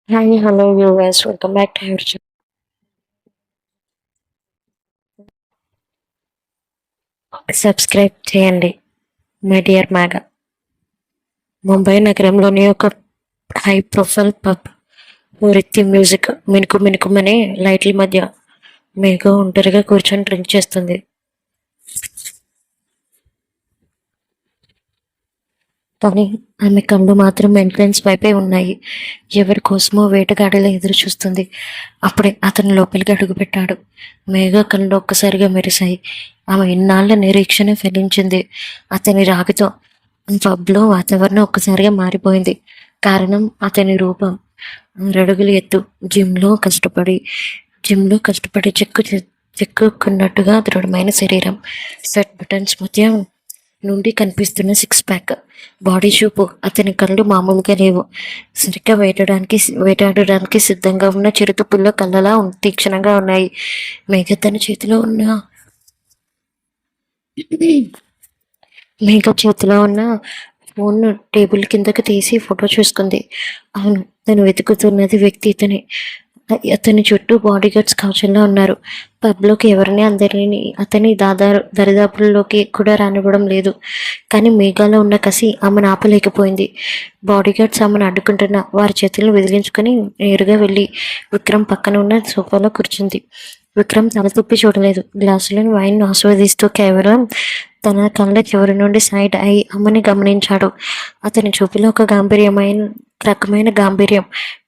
Hi, hello viewers. Welcome back to our channel. Subscribe చేయండి my dear Megha. Mumbai నగరంలోని ఒక high profile pub ఓ music మినుకు మినుకుమనే లైట్ల మధ్య మేఘ ఒంటరిగా కూర్చొని డ్రింక్ చేస్తుంది. కానీ ఆమె కళ్ళు మాత్రం ఎంట్రన్స్ వైపే ఉన్నాయి. ఎవరి కోసమో వేటగాడిలా ఎదురు చూస్తుంది. అప్పుడే అతను లోపలికి అడుగుపెట్టాడు. మేఘ కళ్ళు ఒక్కసారిగా మెరిశాయి. ఆమె ఇన్నాళ్ల నిరీక్షణ ఫలించింది. అతని రాకతో పబ్లో వాతావరణం ఒక్కసారిగా మారిపోయింది. కారణం అతని రూపం. 6 అడుగుల ఎత్తు, జిమ్లో కష్టపడి చెక్కుకున్నట్టుగా దృఢమైన శరీరం, సెట్ బటన్స్ మధ్య నుండి కనిపిస్తున్న సిక్స్ ప్యాక్, బాడీ షూపు. అతని కళ్ళు మామూలుగా లేవు. సరిగ్గా వేటాడడానికి సిద్ధంగా ఉన్న చిరుతపుల్ల కళ్ళలా తీక్షణంగా ఉన్నాయి. మేఘ తన చేతిలో ఉన్న ఫోన్ టేబుల్ కిందకు తీసి ఫోటో చూసుకుంది. అవును, తను వెతుకుతున్నది వ్యక్తి ఇతనే. అతని చుట్టూ బాడీగార్డ్స్ కవచంలో ఉన్నారు. పబ్లోకి ఎవరిని అతని దరిదాపుల్లోకి కూడా రానివ్వడం లేదు. కానీ మేఘాలో ఉన్న కసి ఆమెను ఆపలేకపోయింది. బాడీగార్డ్స్ ఆమెను అడ్డుకుంటున్న వారి చేతులను విదిలించుకొని నేరుగా వెళ్ళి విక్రమ్ పక్కన ఉన్న సోఫాలో కూర్చుంది. విక్రమ్ తల తిప్పి చూడలేదు. గ్లాసులోని వైన్ ఆస్వాదిస్తూ కేవలం తన కళ్ళ చివరి నుండి సైడ్ అయి అమ్మని గమనించాడు. అతని చూపులో ఒక రకమైన గాంభీర్యం,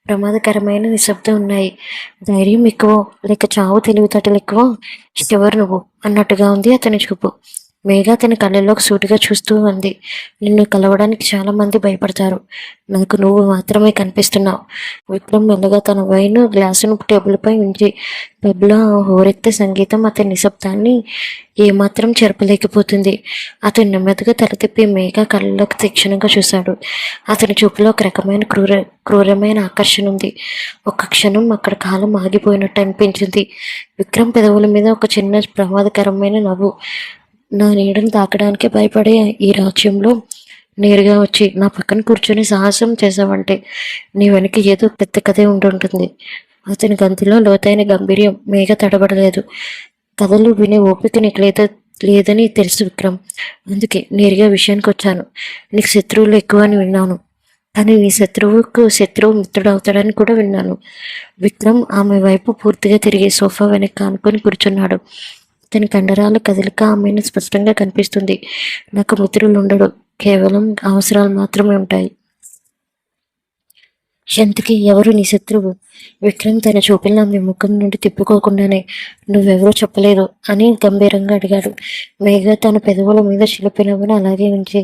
ప్రమాదకరమైన నిశ్శబ్దం ఉన్నాయి. ధైర్యం ఎక్కువ లేక చావు తెలివితేటలు ఎక్కువ, ఎవరు నువ్వు అన్నట్టుగా ఉంది అతని చూపు. మేఘ అతని కళ్ళల్లోకి సూటిగా చూస్తూ ఉంది. నిన్ను కలవడానికి చాలా మంది భయపడతారు, నాకు నువ్వు మాత్రమే కనిపిస్తున్నావు. విక్రమ్ మెల్లగా తన వైన్ గ్లాసును టేబుల్పై ఉంచి పబ్లో హోరెత్తే సంగీతం అతని నిశ్శబ్దాన్ని ఏమాత్రం చెరపలేకపోతుంది. అతను నెమ్మదిగా తల తిప్పి మేఘ కళ్ళలోకి తీక్షణంగా చూశాడు. అతని చూపులో ఒక రకమైన క్రూరమైన ఆకర్షణ ఉంది. ఒక్క క్షణం అక్కడ కాలం ఆగిపోయినట్టు అనిపించింది. విక్రమ్ పెదవుల మీద ఒక చిన్న ప్రమాదకరమైన నవ్వు. నా నీడను తాకడానికి భయపడే ఈ రాజ్యంలో నేరుగా వచ్చి నా పక్కన కూర్చొని సాహసం చేసావంటే నీ వెనక ఏదో పెద్ద కథే ఉంటుంటుంది. అతని గంతులో లోతైన గంభీర్యం. మేఘ తడబడలేదు. కథలు వినే ఓపిక నీకు లేదని తెలుసు విక్రమ్. అందుకే నేరుగా విషయానికి వచ్చాను. నీకు శత్రువులు ఎక్కువ అని విన్నాను, కానీ నీ శత్రువు మిత్రుడు అవుతాడని కూడా విన్నాను. విక్రమ్ ఆమె వైపు పూర్తిగా తిరిగి సోఫా వెనక్కి ఆనుకొని కూర్చున్నాడు. అతని కండరాల కదలిక ఆమెను స్పష్టంగా కనిపిస్తుంది. నాకు మిత్రులు ఉండడు, కేవలం అవసరాలు మాత్రమే ఉంటాయి. ఎంతకి ఎవరు నీ శత్రువు? విక్రమ్ తన చూపులను ఆమె ముఖం నుండి తిప్పుకోకుండానే నువ్వెవరో చెప్పలేదు అని గంభీరంగా అడిగాడు. మేఘ తన పెదవుల మీద చిలిపినవ్వును అలాగే ఉంచి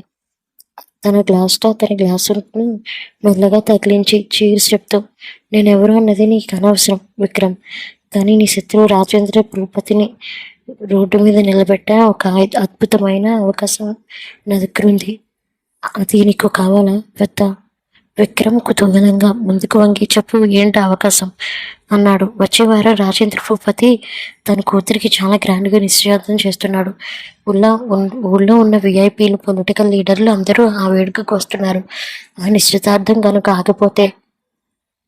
అతని గ్లాసును మెల్లగా తగిలించి చీర్స్ చెప్తూ, నేనెవరు అన్నది నీకు అనవసరం విక్రమ్, కానీ నీ శత్రువు రాజేంద్ర భూపతిని రోడ్డు మీద నిలబెట్టే ఒక అద్భుతమైన అవకాశం నా దగ్గర ఉంది. అది నీకు కావాలా వద్దా? విక్రమ్ కుతూహలంగా ముందుకు వంగి చెప్పు, ఏంటి అవకాశం అన్నాడు. వచ్చే వారం రాజేంద్ర భూపతి తన కూతురికి చాలా గ్రాండ్గా నిశ్చయార్థం చేస్తున్నాడు. ఊళ్ళో ఉన్న విఐపీలు, పొలిటికల్ లీడర్లు అందరూ ఆ వేడుకకు వస్తున్నారు. ఆ నిశ్చితార్థం కనుక ఆగిపోతే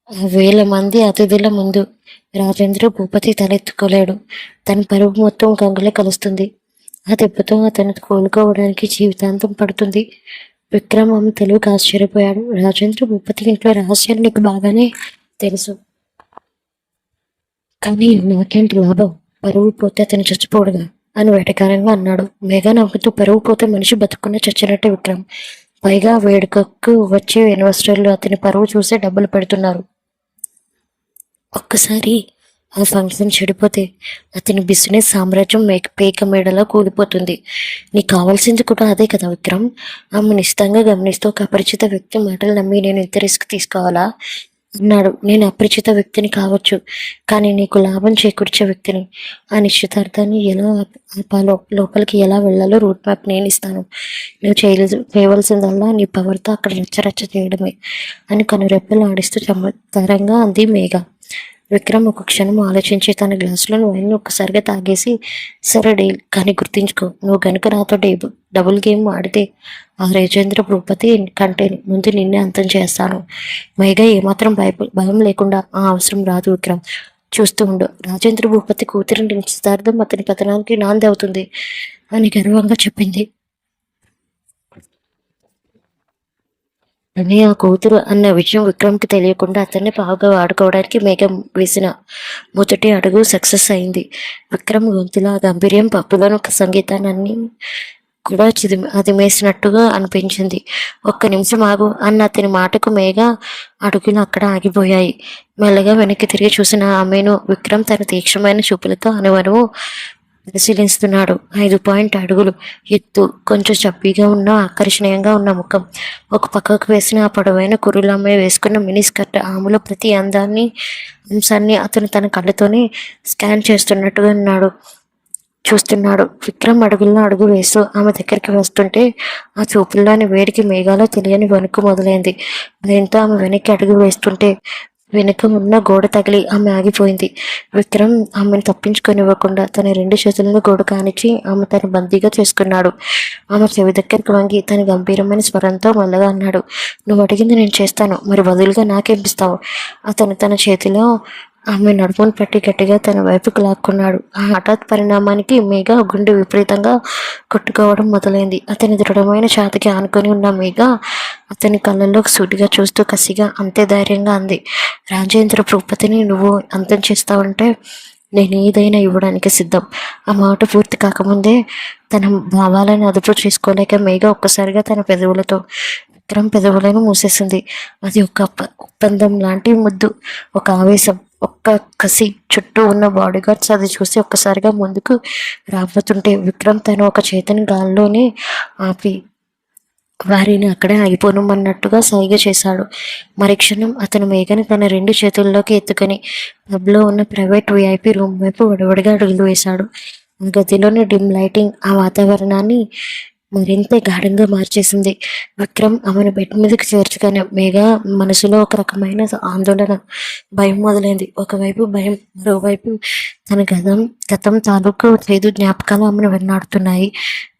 1000 మంది అతిథుల ముందు రాజేంద్ర భూపతి తలెత్తుకోలేడు. తన పరువు మొత్తం గంగలో కలుస్తుంది. ఆ దెబ్బతో అతను కోలుకోవడానికి జీవితాంతం పడుతుంది. విక్రమ్ ఆమె తెలుగుకి ఆశ్చర్యపోయాడు. రాజేంద్ర భూపతి ఇంట్లో రహస్యాలు నీకు బాగానే తెలుసు, కానీ నాకేంటి లాభం? పరువు పోతే అతను చచ్చిపోడుగా అని వెటకారంగా అన్నాడు. మేఘ నవ్వుతూ, పరువు పోతే మనిషి బతుకున్న చచ్చినట్టే విక్రమ్. పైగా వేడుకకు వచ్చే ఇన్వెస్టర్లు అతని పరువు చూసే డబ్బులు పెడుతున్నారు. ఒక్కసారి ఆ ఫంక్షన్ చెడిపోతే అతని బిజినెస్ సామ్రాజ్యం పేక మేడలా కూలిపోతుంది. నీకు కావాల్సింది కూడా అదే కదా విక్రమ్? ఆమె నిశ్చితంగా గమనిస్తూ, ఒక అపరిచిత వ్యక్తి మాటలు నమ్మి నేను ఇంత రిస్క్ తీసుకోవాలా అన్నాడు. నేను అపరిచిత వ్యక్తిని కావచ్చు, కానీ నీకు లాభం చేకూర్చే వ్యక్తిని. ఆ నిశ్చితార్థాన్ని ఎలా ఆపాలో, లోపలికి ఎలా వెళ్లాలో రూట్ మ్యాప్ నేను ఇస్తాను. నువ్వు చేయవలసిందల్లా నీ పవర్తో అక్కడ రచ్చరచ్చ చేయడమే అని కనురెప్పలు ఆడిస్తూ చమత్కారంగా అంది మేఘ. విక్రమ్ ఒక క్షణం ఆలోచించి తన గ్లాసులోని వైన్ ఒక్కసారిగా తాగేసి, సరే డీల్, కానీ గుర్తుంచుకో, నువ్వు గనుక నాతో డబుల్ గేమ్ ఆడితే ఆ రాజేంద్ర భూపతి కంటే ముందు నిన్నే అంతం చేస్తాను. మైగా ఏమాత్రం భయం లేకుండా ఆ అవసరం రాదు విక్రమ్. చూస్తూ ఉండు, రాజేంద్ర భూపతి కూతురి నిశ్చితార్థం అతని పతనానికి నాంది అవుతుంది అని గర్వంగా చెప్పింది. అని ఆ కూతురు అన్న విషయం విక్రమ్కి తెలియకుండా అతన్ని బాగా వాడుకోవడానికి మేఘం వేసిన మొదటి అడుగు సక్సెస్ అయింది. విక్రమ్ గొంతులో ఆ గంభీర్యం పప్పులను సంగీతాన్ని కూడా అదిమేసినట్టుగా అనిపించింది. ఒక్క నిమిషం ఆగు అన్న అతని మాటకు మేఘ అడుగులు అక్కడ ఆగిపోయాయి. మెల్లగా వెనక్కి తిరిగి చూసిన ఆమెను విక్రమ్ తన తీక్షణమైన చూపులతో అనువనువు పరిశీలిస్తున్నాడు. 5 అడుగులు ఎత్తు, కొంచెం చబ్బీగా ఉన్న ఆకర్షణీయంగా ఉన్న ముఖం, ఒక పక్కకు వేసిన ఆ పొడవైన కురులమ్మ వేసుకున్న మినీ స్కర్ట్, ఆమెలో ప్రతి అంశాన్ని అతను తన కళ్ళతోనే స్కాన్ చేస్తున్నట్టుగా చూస్తున్నాడు. విక్రమ్ అడుగుల్లో అడుగు వేస్తూ ఆమె దగ్గరికి వస్తుంటే ఆ చూపుల్లోని వేడికి మేఘాలో తెలియని వణుకు మొదలైంది. భయంతో ఆమె వెనక్కి అడుగు వేస్తుంటే వెనుక ఉన్న గోడ తగిలి ఆమె ఆగిపోయింది. విక్రమ్ ఆమెను తప్పించుకొనివ్వకుండా తన 2 చేతులను గోడ కానిచ్చి ఆమె తన బందీగా చేసుకున్నాడు. ఆమె చెవి దగ్గరికి వంగి తన గంభీరమైన స్వరంతో మెల్లగా అన్నాడు, నువ్వు అడిగింది నేను చేస్తాను, మరి బదులుగా నాకేమిస్తావు? అతను తన చేతిలో ఆమె నడుమును పట్టి గట్టిగా తన వైపుకు లాక్కున్నాడు. ఆ హఠాత్ పరిణామానికి మేఘ గుండె విపరీతంగా కొట్టుకోవడం మొదలైంది. అతని దృఢమైన ఛాతికి ఆనుకొని ఉన్న మేఘ అతని కళ్ళల్లోకి సూటిగా చూస్తూ కసిగా అంతే ధైర్యంగా అంది, రాజేంద్ర భూపతిని నువ్వు అంతం చేస్తావంటే నేను ఏదైనా ఇవ్వడానికి సిద్ధం. ఆ మాట పూర్తి కాకముందే తన భావాలను అదుపు చేసుకోలేక మేఘ ఒక్కసారిగా తన పెదవులతో విక్రమ్ పెదవులను మూసేసింది. అది ఒక ఒప్పందం లాంటి ముద్దు, ఒక ఆవేశం, ఒక్క కసి. చుట్టూ ఉన్న బాడీగార్డ్స్ అది చూసి ఒక్కసారిగా ముందుకు రాబోతుంటే విక్రమ్ తన ఒక చేతిని గాల్లోనే ఆపి వారిని అక్కడే ఆగిపోనుమన్నట్టుగా సైగ చేశాడు. మరుక్షణం అతను మేఘని తన 2 చేతుల్లోకి ఎత్తుకొని పబ్లో ఉన్న ప్రైవేట్ విఐపి రూమ్ వైపు వడివడిగా అడుగులు వేశాడు. ఆ గదిలోని డిమ్ లైటింగ్ ఆ వాతావరణాన్ని మరింత గాఢంగా మార్చేసింది. విక్రమ్ ఆమెను బెడ్ మీదకి చేర్చుకొని మేఘ మనసులో ఒక రకమైన ఆందోళన, భయం మొదలైంది. ఒకవైపు భయం, మరోవైపు తన గతం తాలూకు చేదు జ్ఞాపకాలు ఆమెను వెన్నాడుతున్నాయి.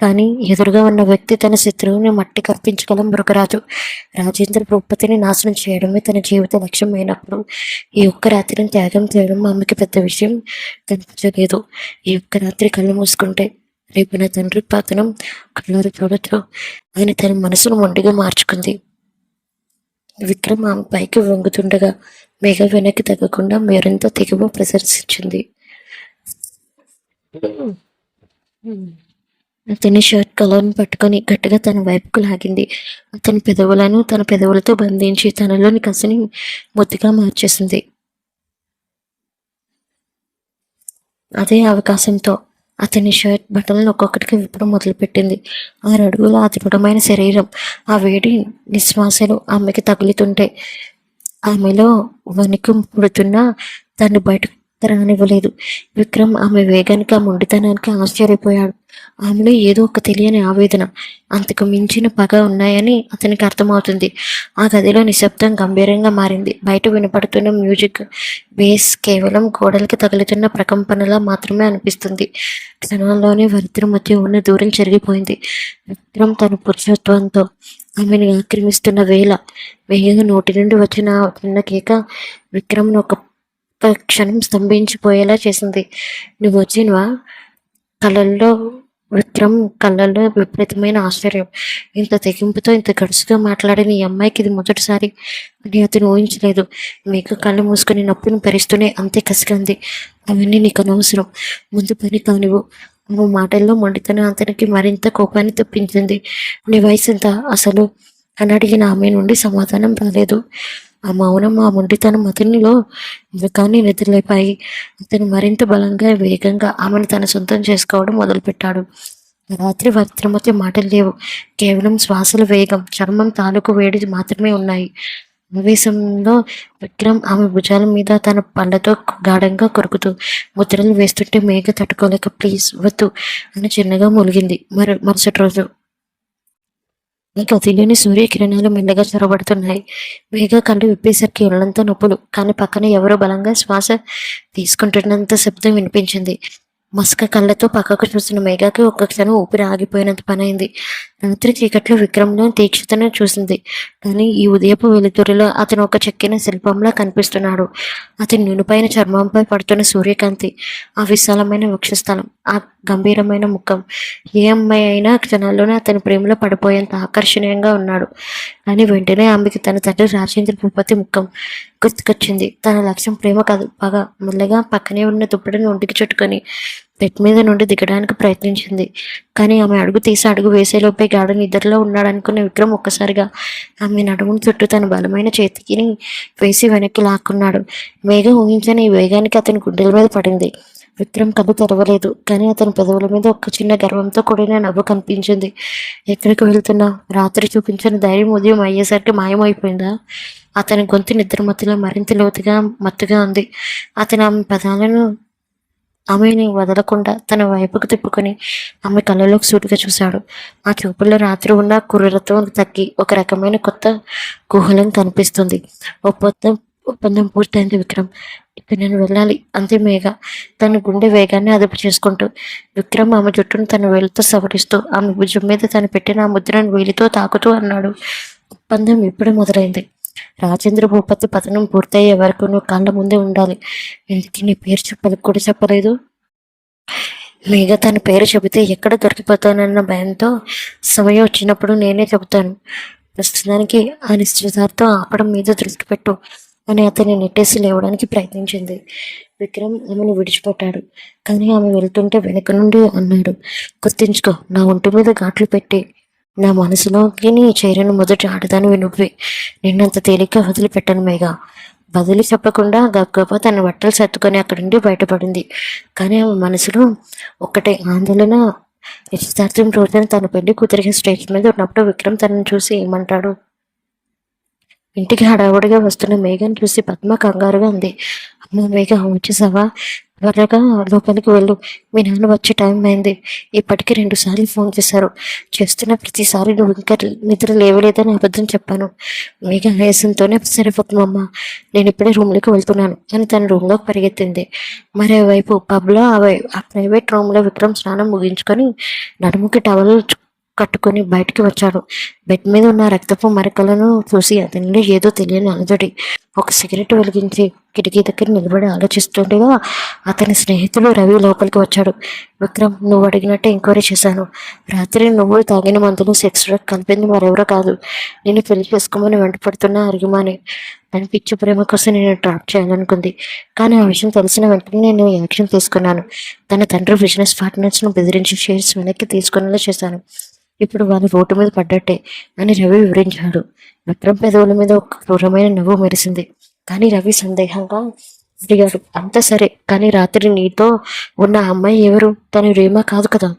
కానీ ఎదురుగా ఉన్న వ్యక్తి తన శత్రువుని మట్టి కర్పించగల మృగరాజు. రాజేంద్ర భూపతిని నాశనం చేయడమే తన జీవిత లక్ష్యం అయినప్పుడు ఈ ఒక్క రాత్రిని త్యాగం చేయడం ఆమెకి పెద్ద విషయం కనిపించలేదు. ఈ ఒక్క రాత్రి కళ్ళు మూసుకుంటే రేపు నా తండ్రి పతనం కళ్ళారు చూడొచ్చు అని తన మనసును మొండిగా మార్చుకుంది. విక్రమ్ ఆమె పైకి వంగుతుండగా మేఘ వెనక్కి తగ్గకుండా మరింత తెగువ ప్రదర్శించింది. అతని షర్ట్ కలర్ను పట్టుకొని గట్టిగా తన వైపుకు లాగింది. అతని పెదవులను తన పెదవులతో బంధించి తనలోని కసిని ముద్దుగా మార్చేసింది. అదే అవకాశంతో అతని షర్ట్ బట్టలను ఒక్కొక్కటికి విప్పడం మొదలుపెట్టింది. 6 అడుగుల ఆ దృఢమైన శరీరం, ఆ వేడి నిశ్వాసలు ఆమెకి తగులుతుంటే ఆమెలో వణుకు పుడుతున్నా దాన్ని బయటకు రానివ్వలేదు. విక్రమ్ ఆమె వేగానికి, ఆ మొండితనానికి ఆశ్చర్యపోయాడు. ఆమెలో ఏదో ఒక తెలియని ఆవేదన, అంతకు మించిన పగ ఉన్నాయని అతనికి అర్థమవుతుంది. ఆ గదిలో నిశ్శబ్దం గంభీరంగా మారింది. బయట వినపడుతున్న మ్యూజిక్ బేస్ కేవలం గోడలకి తగులుతున్న ప్రకంపనలా మాత్రమే అనిపిస్తుంది. క్షణంలోనే వారిద్దరి మధ్య ఉన్న దూరం చెరిగిపోయింది. విక్రమ్ తన పురుషత్వంతో ఆమెను ఆక్రమిస్తున్న వేగంగా నోటి నుండి వచ్చిన చిన్న కేక విక్రమ్ను ఒక క్షణం స్తంభించిపోయేలా చేసింది. నువ్వు వచ్చినవా? విక్రమ్ కళ్ళల్లో విపరీతమైన ఆశ్చర్యం. ఇంత తెగింపుతో ఇంత గడుసుగా మాట్లాడిన ఈ అమ్మాయికి ఇది మొదటిసారి అని అతను ఊహించలేదు. మీకు కళ్ళు మూసుకొని నొప్పిని భరిస్తూనే అంతే కసిగంది. అవన్నీ నీకు అనవసరం, ముందు పని కానివ్వు. నువ్వు మాటల్లో మొండితనం అతనికి మరింత కోపాన్ని తెప్పించింది. నీ వయసు ఎంత అసలు అని అడిగిన ఆమె నుండి సమాధానం రాలేదు. ఆ మౌనం, ఆ మొండితనం అతనిలో మృగాన్ని నిద్రలేపాయి. అతను మరింత బలంగా, వేగంగా ఆమెను తన సొంతం చేసుకోవడం మొదలుపెట్టాడు. రాత్రి వారిద్దరి మధ్య మాటలు లేవు, కేవలం శ్వాసల వేగం, చర్మం తాలూకు వేడి మాత్రమే ఉన్నాయి. ఆవేశంలో విక్రమ్ ఆమె భుజాల మీద తన పళ్ళతో గాఢంగా కొరుకుతూ ముద్రలు వేస్తుంటే మేఘ తట్టుకోలేక ప్లీజ్ వద్దు అని చిన్నగా మూలిగింది. మరుసటి రోజు ఈ గదిలోని సూర్యకిరణాలు మెల్లగా చొరబడుతున్నాయి. వేగ కళ్ళు విప్పేసరికి ఒళ్ళంతా నొప్పులు. కానీ పక్కన ఎవరో బలంగా శ్వాస తీసుకుంటున్నంత శబ్దం వినిపించింది. మసక కళ్ళతో పక్కకు చూసిన మేఘకి ఒక్క క్షణం ఊపిరి ఆగిపోయినంత పనైంది. రాత్రి చీకట్లో విక్రమ్లో తీక్షతను చూసింది. కానీ ఈ ఉదయపు వెలుతురులో అతను ఒక చెక్కిన శిల్పంలా కనిపిస్తున్నాడు. అతని నునుపైన చర్మంపై పడుతున్న సూర్యకాంతి, ఆ విశాలమైన వక్షస్థలం, ఆ గంభీరమైన ముఖం, ఏ అమ్మాయి అయినా క్షణాల్లోనే అతని ప్రేమలో పడిపోయేంత ఆకర్షణీయంగా ఉన్నాడు. కానీ వెంటనే ఆమెకి తన తండ్రి రాజేంద్ర భూపతి ముఖం గుర్తుకొచ్చింది. తన లక్ష్యం ప్రేమ కాదు, పగ. మెల్లగా పక్కనే ఉన్న దుప్పటిని ఒంటికి చుట్టుకొని బెడ్ మీద నుండి దిగడానికి ప్రయత్నించింది. కానీ ఆమె అడుగు తీసి అడుగు వేసేలోపే గాఢ నిద్రలో ఉన్నాడనుకున్న విక్రమ్ ఒక్కసారిగా ఆమె నడుమును చుట్టూ తన బలమైన చేతికి వేసి వెనక్కి లాక్కున్నాడు. మేఘ ఊహించని ఈ వేగానికి అతని గుండెల మీద పడింది. విక్రమ్ కళ్ళు తెరవలేదు. కానీ అతని పెదవుల మీద ఒక చిన్న గర్వంతో కూడిన నవ్వు కనిపించింది. ఎక్కడికి వెళ్తున్నావు? రాత్రి చూపించిన ధైర్యం ఉదయం అయ్యేసరికి మాయమైపోయిందా? అతని గొంతు నిద్రమత్తులో మరింత లోతుగా మత్తుగా ఉంది. అతను ఆమె పదాలను ఆమెని వదలకుండా తన వైపుకు తిప్పుకొని ఆమె కళ్ళలోకి సూటిగా చూశాడు. ఆ చూపుల్లో రాత్రి ఉన్న క్రూరత్వం తగ్గి ఒక రకమైన కొత్త కుహలం కనిపిస్తుంది. ఒప్పందం ఒప్పందం పూర్తయింది విక్రమ్. ఇప్పుడు నేను వెళ్ళాలి, అంతే మేఘ. తన గుండె వేగాన్ని అదుపు చేసుకుంటూ విక్రమ్ ఆమె జుట్టును తన వేలితో సవరిస్తూ ఆమె భుజం మీద తను పెట్టిన ఆ ముద్రను వేలితో తాకుతూ అన్నాడు. ఒప్పందం ఇప్పుడే మొదలైంది. రాజేంద్ర భూపతి పతనం పూర్తయ్యే వరకు నువ్వు కాళ్ళ ముందే ఉండాలి. ఎందుకు నీ పేరు కూడా చెప్పలేదు? మేఘ తన పేరు చెబితే ఎక్కడ దొరికిపోతానన్న భయంతో సమయం వచ్చినప్పుడు నేనే చెబుతాను. ప్రస్తుతానికి ఆ నిశ్చితార్థం ఆపడం మీద దృష్టి పెట్టు అని అతన్ని నెట్టేసి లేవడానికి ప్రయత్నించింది. విక్రమ్ ఆమెను విడిచిపెట్టాడు. కానీ ఆమె వెళ్తుంటే వెనక నుండి అన్నాడు, గుర్తించుకో, నా ఒంటి మీద ఘాట్లు పెట్టి నా మనసులోకి నీ చేరను మొదటి ఆడదానివి నువ్వే. నిన్నంత తేలిగ్గా వదిలిపెట్టను మేఘ. బదులు చెప్పకుండా గబగబా తన బట్టలు సర్దుకొని అక్కడి నుండి బయటపడింది. కానీ ఆమె మనసులో ఒక్కటే ఆందోళన. నిశ్చితార్థం రోజున తన పెళ్లి కూతురికి స్టేజ్ మీద ఉన్నప్పుడు విక్రమ్ తనను చూసి ఏమంటాడు? ఇంటికి హడావుడిగా వస్తున్న మేఘను చూసి పద్మ కంగారుగా ఉంది. అమ్మ మేఘ, వచ్చేసావా? త్వరగా లోపలికి వెళ్ళు, మీ నాన్న వచ్చే టైం అయింది. ఇప్పటికీ 2 సార్లు ఫోన్ చేశారు. చేస్తున్న ప్రతిసారి నువ్వు ఇంకా నిద్ర లేవలేదని అబద్ధం చెప్పాను. మేఘ ఆయాసంతోనే సరిపోతుందమ్మ, నేను ఇప్పుడే రూమ్లోకి వెళ్తున్నాను అని తన రూమ్లోకి పరిగెత్తింది. మరోవైపు పబ్లో ఆ ప్రైవేట్ రూమ్లో విక్రమ్ స్నానం ముగించుకొని నడుముకి టవల్ కట్టుకుని బయటికి వచ్చాడు. బెడ్ మీద ఉన్న రక్తపు మరకలను చూసి అతనిలో ఏదో తెలియని అలజడి. ఒక సిగరెట్ వెలిగించి కిటికీ దగ్గర నిలబడి ఆలోచిస్తుండగా అతని స్నేహితుడు రవి లోపలికి వచ్చాడు. విక్రమ్, నువ్వు అడిగినట్టే ఎంక్వైరీ చేశాను. రాత్రి నువ్వు తాగిన మందులు సెక్స్ డ్రగ్ కలిపింది మరెవరో కాదు, నేను పెళ్లి చేసుకోమని వెంటపడుతున్న అరిగిమాని. తన పిచ్చి ప్రేమ కోసం నేను ట్రాప్ చేయాలనుకుంది. కానీ ఆ విషయం తెలిసిన వెంటనే నేను యాక్షన్ తీసుకున్నాను. తన తండ్రి బిజినెస్ పార్ట్నర్స్ను బెదిరించి షేర్స్ వెనక్కి తీసుకునేలా చేశాను. ఇప్పుడు వాళ్ళు రోడ్డు మీద పడ్డట్టే అని రవి వివరించాడు. విక్రమ్ పెదవుల మీద ఒక క్రూరమైన నవ్వు మెరిసింది. కానీ రవి సందేహంగా అడిగాడు, అంతా సరే, కానీ రాత్రి నీతో ఉన్న అమ్మాయి ఎవరు? తను రేమా కాదు కదా?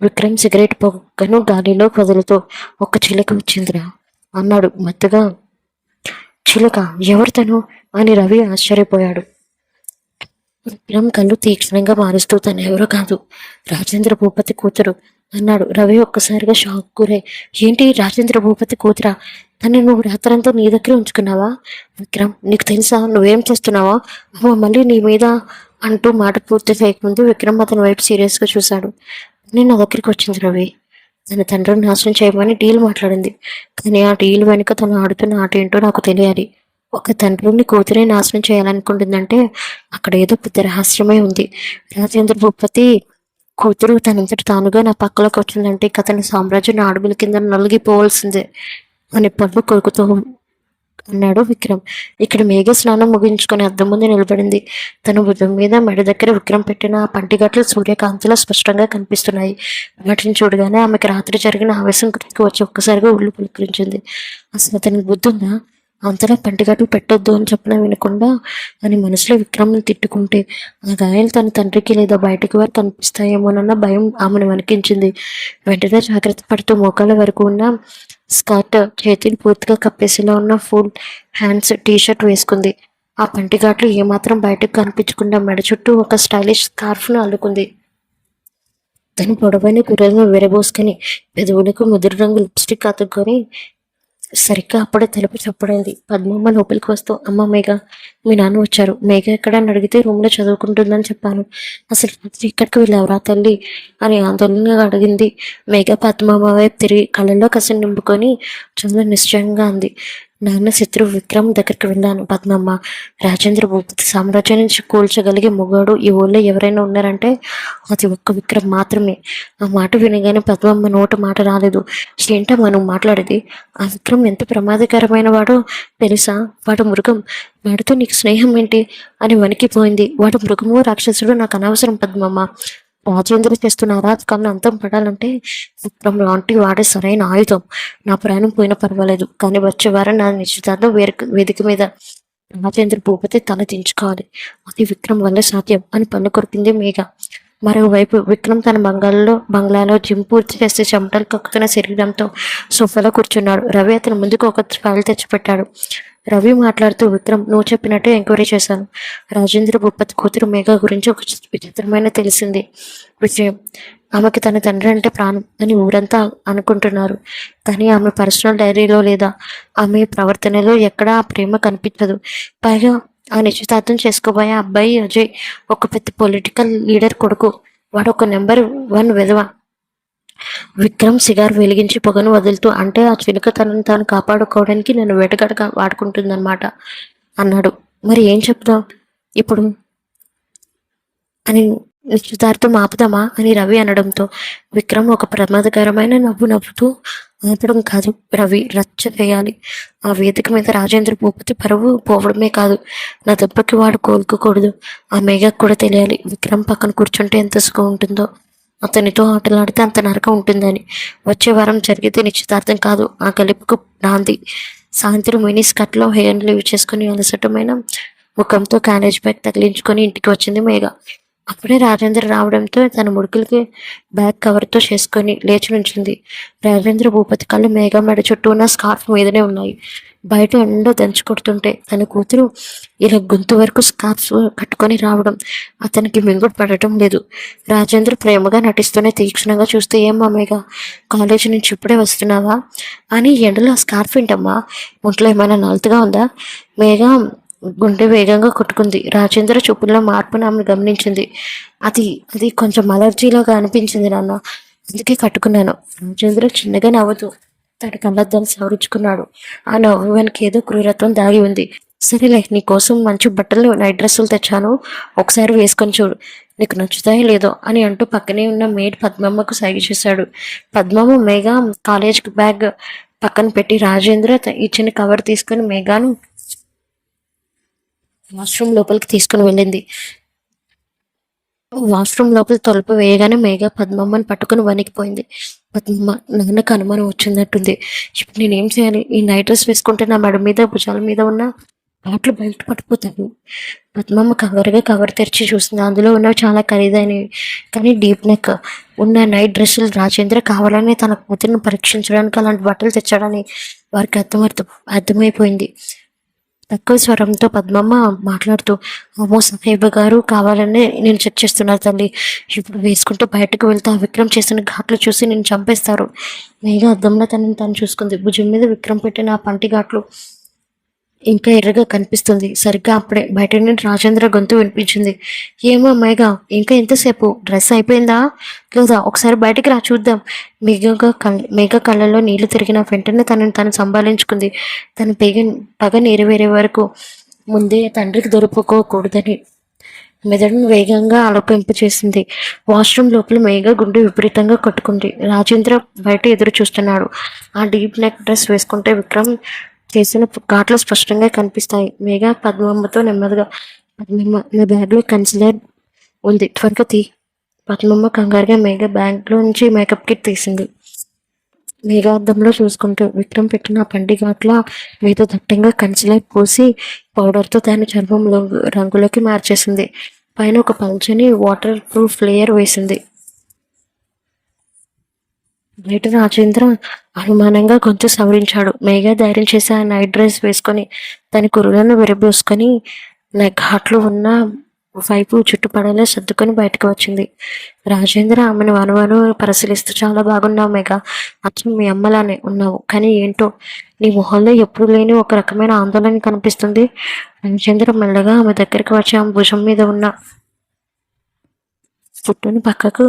విక్రమ్ సిగరెట్ పొగను గాలిలో వదులుతూ ఒక్క చిలక వచ్చిందిరా అన్నాడు మత్తుగా. చిలక? ఎవరు తను అని రవి ఆశ్చర్యపోయాడు. విక్రమ్ కళ్ళు తీక్షణంగా మారుస్తూ తను ఎవరో కాదు, రాజేంద్ర భూపతి కూతురు అన్నాడు. రవి ఒక్కసారిగా షాక్ గురై, ఏంటి రాజేంద్ర భూపతి కూతురా? తను నువ్వు రాత్రంతా నీ దగ్గర ఉంచుకున్నావా? విక్రమ్, నీకు తెలుసా నువ్వేం చేస్తున్నావా? అమ్మ మళ్ళీ నీ మీద అంటూ మాట పూర్తి చేయకముందు విక్రమ్ అతని వైపు సీరియస్గా చూశాడు. నేను నా దగ్గరికి వచ్చింది రవి. తన తండ్రిని నాశనం చేయమని డీల్ మాట్లాడింది. కానీ ఆ డీల్ వెనుక తను ఆడుతున్న ఆట ఏంటో నాకు తెలియాలి. ఒక తండ్రిని కూతురే నాశనం చేయాలనుకుంటుందంటే అక్కడ ఏదో పెద్ద రహస్యమే ఉంది. రాజేంద్ర భూపతి కూతురు తనంతటి తానుగా నా పక్కలోకి వచ్చిందంటే ఇక అతని సామ్రాజ్యం నా అడుగుల కింద నలిగిపోవాల్సిందే అని పళ్ళు కొరుకుతూ అన్నాడు విక్రమ్. ఇక్కడ మేఘ స్నానం ముగించుకొని అద్దం ముందు నిలబడింది. తన భుజం మీద మెడ దగ్గర విక్రమ్ పెట్టిన ఆ పంటిగట్లు సూర్యకాంతిలో స్పష్టంగా కనిపిస్తున్నాయి. వాటిని చూడగానే ఆమెకు రాత్రి జరిగిన ఆవేశం గుర్తుకు వచ్చి ఒక్కసారిగా ఒళ్ళు పులికిరించింది. అసలు అతనికి బుద్ధి ఉందా? అంతలా పంటిగట్లు పెట్టొద్దు అని చెప్పినా వినకుండా అని మనసులో విక్రమ్ని తిట్టుకుంటే ఆ గాయాలు తన తండ్రికి లేదా బయటికి వారు కనిపిస్తాయేమోనన్న భయం ఆమెను వణికించింది. వెంటనే జాగ్రత్త పడుతూ మోకాళ్ళ వరకు ఉన్న స్కర్ట్ చేతిని పూర్తిగా కప్పేసేలా ఉన్న ఫుల్ హ్యాండ్స్ టీషర్ట్ వేసుకుంది. ఆ పంటిఘాట్లు ఏమాత్రం బయటకు కనిపించకుండా మెడ చుట్టూ ఒక స్టైలిష్ స్కార్ఫ్ను అల్లుకుంది. తన పొడవైన కుర్రలను విరబోసుకొని పెదవులకు ముదురు రంగు లిప్స్టిక్ అతుక్కొని సరిగ్గా అప్పుడే తలుపు చప్పుడైంది. పద్మమ్మ లోపలికి వస్తూ, అమ్మ మేఘ, మీ నాన్న వచ్చారు. మేఘ ఎక్కడ అని అడిగితే రూమ్లో చదువుకుంటుందని చెప్పాను. అసలు రాత్రి ఇక్కడికి వెళ్ళావురా తల్లి అని ఆందోళనగా అడిగింది. మేఘ పద్మమ్మ వైపు తిరిగి కళ్ళల్లో కసి నింపుకొని చాలా నిశ్చయంగా అంది. నాన్న శత్రువు విక్రమ్ దగ్గరికి వెళ్ళాను పద్మమ్మ. రాజేంద్ర భూపతి సామ్రాజ్యం నుంచి కూల్చగలిగే మొగాడు ఈ ఊళ్ళో ఎవరైనా ఉన్నారంటే అది ఒక్క విక్రమ్ మాత్రమే. ఆ మాట వినగానే పద్మమ్మ నోట మాట రాలేదు. ఏంటమ్మా నువ్వు మాట్లాడేది? ఆ విక్రమ్ ఎంత ప్రమాదకరమైన వాడో తెలుసా? వాడు మృగం. వాడితో నీకు స్నేహం ఏంటి అని వణికిపోయింది. వాడు మృగమో రాక్షసుడు నాకు అనవసరం పద్మమ్మ. రాజేంద్ర చేస్తున్న అరాచకాలను అంతం పడాలంటే విక్రమ్ లాంటి వాడే సరైన ఆయుధం. నా ప్రాణం పోయినా పర్వాలేదు, కానీ వచ్చే వారం నా నిశ్చితార్థం వేదిక మీద రాజేంద్ర భూపతి తల దించుకోవాలి. అది విక్రమ్ వల్ల సాధ్యం అని పన్ను కొరికింది మేఘ. మరోవైపు విక్రమ్ తన బంగ్లాలో జిమ్ పూర్తి చేస్తే చెమటలు కక్కుతున్న శరీరంతో సోఫాలో కూర్చున్నాడు. రవి అతని ముందుకు ఒక ఫైల్ తెచ్చిపెట్టాడు. రవి మాట్లాడుతూ, విక్రమ్, నువ్వు చెప్పినట్టే ఎంక్వైరీ చేశాను. రాజేంద్ర భూపతి కూతురు మేఘ గురించి ఒక విచిత్రమైన తెలిసింది విషయం. ఆమెకి తన తండ్రి అంటే ప్రాణం అని ఊరంతా అనుకుంటున్నారు, కానీ ఆమె పర్సనల్ డైరీలో లేదా ఆమె ప్రవర్తనలో ఎక్కడా ఆ ప్రేమ కనిపించదు. పైగా ఆ నిశ్చితార్థం చేసుకోబోయే అబ్బాయి అజయ్ ఒక పెద్ద పొలిటికల్ లీడర్ కొడుకు. వాడు ఒక నెంబర్ 1 విధవ. విక్రమ్ సిగార్ వెలిగించి పొగను వదులుతూ, అంటే ఆ చిలుక తనను తాను కాపాడుకోవడానికి నన్ను వేటగాడగా వాడుకుంటుందన్నమాట అన్నాడు. మరి ఏం చెప్దాం ఇప్పుడు అని నిశ్చితార్థం ఆపుదామా అని రవి అనడంతో విక్రమ్ ఒక ప్రమాదకరమైన నవ్వు నవ్వుతూ, ఆపడం కాదు రవి, రచ్చ చేయాలి. ఆ వేదిక మీద రాజేంద్ర భూపతి పరువు పోవడమే కాదు, నా దెబ్బకి వాడు కోలుకోకూడదు. ఆ మేఘకు కూడా తెలియాలి విక్రమ్ పక్కన కూర్చుంటే ఎంత సుఖం ఉంటుందో, అతనితో ఆటలాడితే అంత నరకం ఉంటుందని. వచ్చే వారం జరిగితే నిశ్చితార్థం కాదు, ఆ గెలుపుకు నాంది. సాయంత్రం మినీ స్కర్ట్లో హెయిర్ లీవ్ చేసుకుని అలసటమైన ముఖంతో క్యారేజ్ బ్యాగ్ తగిలించుకొని ఇంటికి వచ్చింది మేఘ. అప్పుడే రాజేంద్ర రావడంతో తన ముడుకులకి బ్యాగ్ కవర్తో చేసుకొని లేచి నుంచింది. రాజేంద్ర భూపతి కళ్ళు మేఘ మెడ చుట్టూ ఉన్న స్కార్ఫ్ మీదనే ఉన్నాయి. బయట ఎండో దంచి కొడుతుంటే తన కూతురు ఇలా గొంతు వరకు స్కార్ఫ్ కట్టుకొని రావడం అతనికి మింగుడు పడటం లేదు. రాజేంద్ర ప్రేమగా నటిస్తూనే తీక్షణంగా చూస్తే, ఏమ్మా మేఘ, కాలేజీ నుంచి ఇప్పుడే వస్తున్నావా అని. ఎండలో స్కార్ఫ్ ఏంటమ్మా, ఒంట్లో ఏమైనా నలుతుగా ఉందా? మేఘ గుండె వేగంగా కొట్టుకుంది. రాజేంద్ర చూపుల్లో మార్పును ఆమె గమనించింది. అది అది కొంచెం అలర్జీలాగా అనిపించింది నాన్న, అందుకే కట్టుకున్నాను. రాజేంద్ర చిన్నగా నవ్వుతూ తన కళ్ళద్దాలు సవరించుకున్నాడు. ఆ నవ్వు వెనక ఏదో క్రూరత్వం దాగి ఉంది. సరేలే, నీ కోసం మంచి బట్టలు, నైట్ డ్రెస్సులు తెచ్చాను, ఒకసారి వేసుకొని చూడు, నీకు నచ్చుతాయో లేదో అని అంటూ పక్కనే ఉన్న మేడ్ పద్మమ్మకు సైగ చేశాడు. పద్మమ్మ మేఘ కాలేజ్ బ్యాగ్ పక్కన పెట్టి రాజేంద్ర ఇచ్చిన కవర్ తీసుకుని మేఘాను వాష్రూమ్ లోపలికి తీసుకుని వెళ్ళింది. వాష్రూమ్ లోపల తలుపు వేయగానే మేఘ పద్మమ్మని పట్టుకుని వణికిపోయింది. పద్మమ్మ, నాన్నకు అనుమానం వచ్చిందట్టుంది. ఇప్పుడు నేనేం చేయాలి? ఈ నైట్ డ్రెస్ వేసుకుంటే నా మెడ మీద, భుజాల మీద ఉన్న పాటలు బయట పడిపోతాయి. పద్మమ్మ కవర్ తెరిచి చూస్తుంది. అందులో ఉన్నవి చాలా ఖరీదైనవి, కానీ డీప్ నెక్ ఉన్న నైట్ డ్రెస్సులు. రాజేంద్ర కావాలని తన కూతురిని పరీక్షించడానికి అలాంటి బట్టలు తెచ్చాడని వారికి అర్థమైపోయింది. తక్కువ స్వరంతో పద్మమ్మ మాట్లాడుతూ, అమ్మో సాహేబ గారు కావాలనే నేను చెక్ చేస్తున్నారు తల్లి. ఇప్పుడు వేసుకుంటూ బయటకు వెళ్తే ఆ విక్రమ్ చేసిన ఘాట్లు చూసి నేను చంపేస్తారు. మేఘ అద్దంలో తనని తను చూసుకుంది. భుజం మీద విక్రమ్ పెట్టిన ఆ పంటి ఘాట్లు ఇంకా ఎర్రగా కనిపిస్తుంది. సరిగ్గా అప్పుడే బయట నుండి రాజేంద్ర గొంతు వినిపించింది. ఏమో మేఘ, ఇంకా ఎంతసేపు? డ్రెస్ అయిపోయిందా లేదా? ఒకసారి బయటికి రా చూద్దాం. మేఘ కళ్ళల్లో నీళ్లు తిరిగిన వెంటనే తనని తను సంభాళించుకుంది. తన పగ నెరవేరే వరకు ముందే తండ్రికి దొరుకుకోకూడదని మెదడును వేగంగా ఆలోపింప చేసింది. వాష్రూమ్ లోపల మేఘ గుండె విపరీతంగా కొట్టుకుంది. రాజేంద్ర బయట ఎదురు చూస్తున్నాడు. ఆ డీప్ నెక్ డ్రెస్ వేసుకుంటే విక్రమ్ చేసిన ఘాట్లు స్పష్టంగా కనిపిస్తాయి. మేఘ పద్మమ్మతో నెమ్మదిగా, పద్మమ్మ, నా బ్యాగ్లో కన్సిలర్ ఉంది, త్వరగా తీ. పద్మమ్మ కంగారుగా మేఘ బ్యాగ్లో నుంచి మేకప్ కిట్ తీసింది. మేఘ అద్దంలో చూసుకుంటూ విక్రమ్ పెట్టిన పండి ఘాట్ల మీద దట్టంగా కన్సిలర్ పోసి పౌడర్తో దాని చర్మం రంగులోకి మార్చేసింది. పైన ఒక పల్చని వాటర్ ప్రూఫ్ లేయర్ వేసింది. బయట రాజేంద్ర అనుమానంగా గొంతు సవరించాడు. మేఘ ధైర్యం చేసి ఆ నైట్ డ్రెస్ వేసుకొని తన కురులను విరబోసుకొని ఘాట్లు ఉన్న వైపు చుట్టుపడేలా సర్దుకొని బయటకు వచ్చింది. రాజేంద్ర ఆమెను వనువను పరిశీలిస్తూ, చాలా బాగున్నావు మేఘ, అచ్చం మీ అమ్మలానే ఉన్నావు, కానీ ఏంటో నీ మొహంలో ఎప్పుడు లేని ఒక రకమైన ఆందోళన కనిపిస్తుంది. రాజేంద్ర మెల్లగా ఆమె దగ్గరికి వచ్చి ఆమె భుజం మీద ఉన్న ఫుట్టుని పక్కకు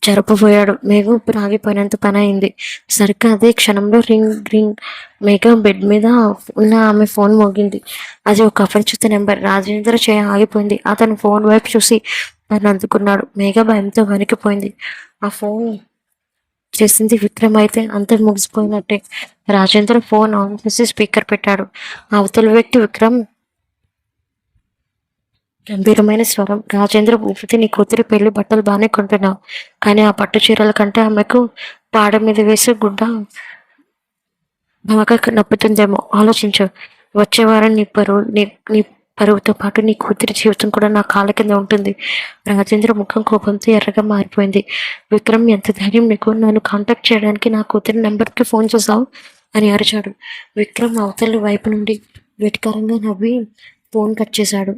జరపబోయాడు. మేఘ ఊపిరి ఆగిపోయినంత పని అయింది. సరిగ్గా అదే క్షణంలో రింగ్ రింగ్. మేఘ బెడ్ మీద ఉన్న ఆమె ఫోన్ మోగింది. అది ఒక అపరిచిత నెంబర్. రాజేంద్ర చేయ ఆగిపోయింది. అతను ఫోన్ వైపు చూసి దాన్ని అందుకున్నాడు. మేఘ భయంతో వణికిపోయింది. ఆ ఫోన్ చేసింది విక్రమ్ అయితే అంత ముగిసిపోయినట్టే. రాజేంద్ర ఫోన్ ఆన్ చేసి స్పీకర్ పెట్టాడు. అవతల వ్యక్తి విక్రమ్ గంభీరమైన స్వరం. రాజేంద్ర భూపతి, నీ కూతురి పెళ్లి బట్టలు బాగానే కొంటున్నావు, కానీ ఆ పట్టు చీరల కంటే ఆమెకు పాడ మీద వేసే గుడ్డ బాగా నప్పుతుందేమో, ఆలోచించు. వచ్చే వారం నీ పరువుతో పాటు నీ కూతురి జీవితం కూడా నా కాళ్ళ కింద ఉంటుంది. రాజేంద్ర ముఖం కోపంతో ఎర్రగా మారిపోయింది. విక్రమ్, ఎంత ధైర్యం నీకు నన్ను కాంటాక్ట్ చేయడానికి నా కూతురి నెంబర్కి ఫోన్ చేశావు అని అరిచాడు. విక్రమ్ అవతల వైపు నుండి వెటకారంగా నవ్వి ఫోన్ కట్ చేశాడు.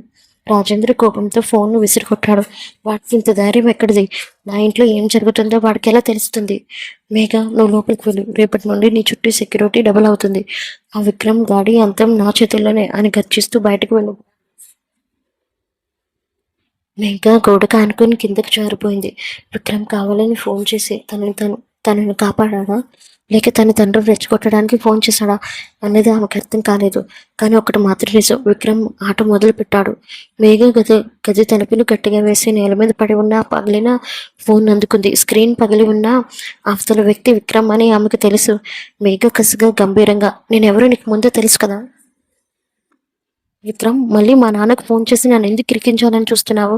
రాజేంద్ర కోపంతో ఫోన్ను విసిరికొట్టాడు. వాడికి ఇంత ధైర్యం ఎక్కడిది? నా ఇంట్లో ఏం జరుగుతుందో వాడికి ఎలా తెలుస్తుంది? మేఘ, నువ్వు లోపలికి వెళ్ళు. రేపటి నుండి నీ చుట్టూ సెక్యూరిటీ డబుల్ అవుతుంది. ఆ విక్రమ్ గాడి అంతం నా చేతుల్లోనే అని గర్జిస్తూ బయటకు వెళ్ళు. మేఘ గోడకు ఆనుకొని కిందకు జారిపోయింది. విక్రమ్ కావాలని ఫోన్ చేసి తనను కాపాడా, లేక తన తండ్రి రెచ్చగొట్టడానికి ఫోన్ చేశాడా అనేది ఆమెకు అర్థం కాలేదు. కానీ ఒకటి మాత్రం నిజం, విక్రమ్ ఆట మొదలు పెట్టాడు. మేఘ గది తలుపులు గట్టిగా వేసి నేల మీద పడి ఉన్న పగిలిన ఫోన్ అందుకుంది. స్క్రీన్ పగిలి ఉన్న అవతల వ్యక్తి విక్రమ్ అని ఆమెకు తెలుసు. మేఘ కసిగా గంభీరంగా, నేనెవరో నీకు ముందే తెలుసు కదా. విక్రమ్, మళ్ళీ మా నాన్నకు ఫోన్ చేసి నన్ను ఎందుకు ఇరికించాలని చూస్తున్నావు?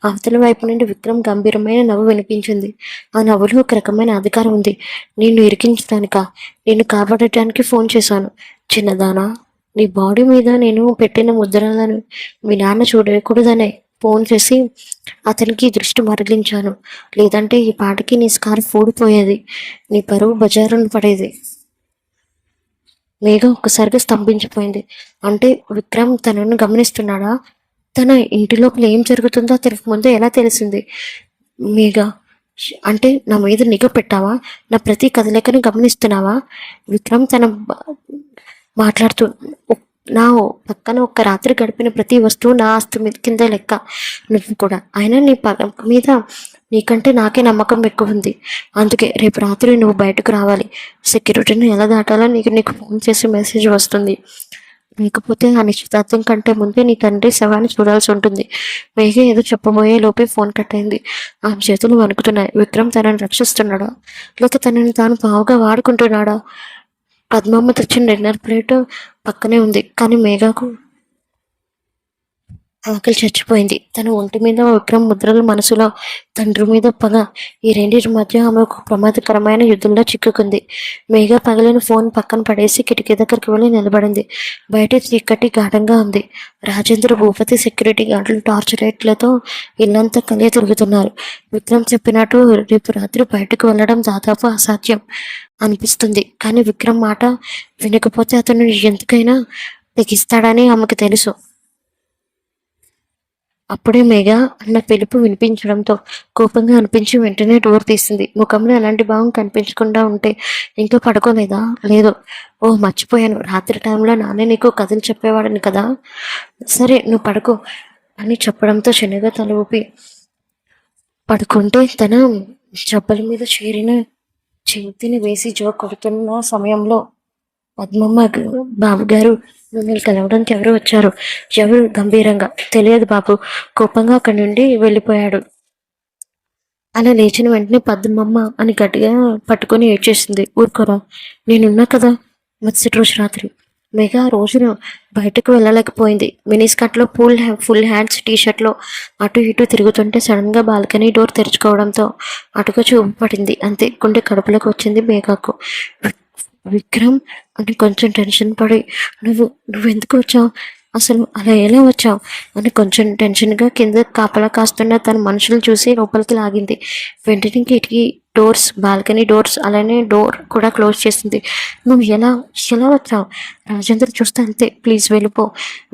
అవతల వైపు నుండి విక్రమ్ గంభీరమైన నవ్వు వినిపించింది. ఆ నవ్వులో ఒక రకమైన అధికారం ఉంది. నిన్ను ఇరికించడానికా? నిన్ను కాపాడటానికి ఫోన్ చేశాను. చిన్నదానా, నీ బాడీ మీద నేను పెట్టిన ముద్రలను మీ నాన్న చూడకూడదనే ఫోన్ చేసి అతనికి దృష్టి మరలించాను. లేదంటే ఈ పాటికి నీ స్కార్ఫ్ ఊడిపోయేది, నీ పరువు బజారును పడేది. మేఘ ఒక్కసారిగా స్తంభించిపోయింది. అంటే విక్రమ్ తనను గమనిస్తున్నాడా? తన ఇంటి లోపల ఏం జరుగుతుందో అతనికి ముందే ఎలా తెలిసింది? మేఘ, అంటే నా మీద నిఘా పెట్టావా? నా ప్రతి కదలికను గమనిస్తున్నావా? విక్రమ్ మాట్లాడుతూ, నా పక్కన ఒక్క రాత్రి గడిపిన ప్రతి వస్తువు నా ఆస్తి మీద కింద లెక్క. నువ్వు కూడా. అయినా నీ మీద నీకంటే నాకే నమ్మకం ఎక్కువ ఉంది. అందుకే రేపు రాత్రి నువ్వు బయటకు రావాలి. సెక్యూరిటీని ఎలా దాటాలో నీకు ఫోన్ చేసి మెసేజ్ వస్తుంది. లేకపోతే ఆ నిశ్చితార్థం కంటే ముందే నీ తండ్రి శవాన్ని చూడాల్సి ఉంటుంది. మేఘ ఏదో చెప్పబోయే లోపే ఫోన్ కట్ అయింది. ఆమె చేతులు వణుకుతున్నాయి. విక్రమ్ తనని రక్షిస్తున్నాడా, లేక తనని తాను బావుగా వాడుకుంటున్నాడా? పద్మమ్మ తెచ్చిన డిన్నర్ ప్లేట్ పక్కనే ఉంది, కానీ మేఘకు ఆకలి చచ్చిపోయింది. తన ఒంటి మీద విక్రమ్ ముద్రలు, మనసులో తండ్రి మీద పగ, ఈ రెండింటి మధ్య ఆమె ఒక ప్రమాదకరమైన యుద్ధంలో చిక్కుకుంది. మేఘ పగలిన ఫోన్ పక్కన పడేసి కిటికీ దగ్గరికి వెళ్ళి నిలబడింది. బయట చీకటి గాఢంగా ఉంది. రాజేంద్ర భూపతి సెక్యూరిటీ గార్డులు టార్చ్ లైట్లతో ఇల్లంతా కలియ తిరుగుతున్నారు. విక్రమ్ చెప్పినట్టు రేపు రాత్రి బయటకు వెళ్ళడం దాదాపు అసాధ్యం అనిపిస్తుంది. కానీ విక్రమ్ మాట వినకపోతే అతను ఎందుకైనా తెగిస్తాడని ఆమెకు తెలుసు. అప్పుడే మేఘ అన్న పిలుపు వినిపించడంతో కోపంగా అనిపించి వెంటనే డోర్ తీసింది. ముఖంలో ఎలాంటి భావం కనిపించకుండా ఉంటే, ఇంకా పడుకోలేదా? లేదు. ఓ మర్చిపోయాను, రాత్రి టైంలో నాన్నే నీకు కథలు చెప్పేవాడని కదా. సరే నువ్వు పడుకో అని చెప్పడంతో చిన్నగా తల ఊపి పడుకుంటే తన జబ్బల మీద చేరిన చేతిని వేసి జో కొడుతున్న సమయంలో పద్మమ్మ, బాబుగారు మిమ్మల్ని కలవడానికి ఎవరు వచ్చారు? ఎవరు? గంభీరంగా. తెలియదు బాబు, కోపంగా అక్కడి నుండి వెళ్ళిపోయాడు. అలా లేచిన వెంటనే పద్మమ్మ అని గట్టిగా పట్టుకొని ఏడ్చేసింది. ఊరుకోరా, నేనున్నా కదా. మరుసటి రోజు రాత్రి మేఘ రోజును బయటకు వెళ్ళలేకపోయింది. మినీ స్కర్ట్లో ఫుల్ హ్యాండ్స్ టీషర్ట్లో అటు ఇటు తిరుగుతుంటే సడన్గా బాల్కనీ డోర్ తెరుచుకోవడంతో అటుగా చూపు పడింది. అంతే, గుండె కడుపులోకి వచ్చింది మేఘకు. విక్రమ్ అని కొంచెం టెన్షన్ పడి, నువ్వెందుకు వచ్చావు, అసలు అలా ఎలా వచ్చావు అని కొంచెం టెన్షన్గా కింద కాపలా కాస్తున్న తన మనుషులు చూసి లోపలికి లాగింది. వెంటనే డోర్స్, బాల్కనీ డోర్స్, అలానే డోర్ కూడా క్లోజ్ చేసింది. నువ్వు ఎలా ఎలా వచ్చావు? రాజేంద్ర చూస్తే అంతే, ప్లీజ్ వెళ్ళిపో.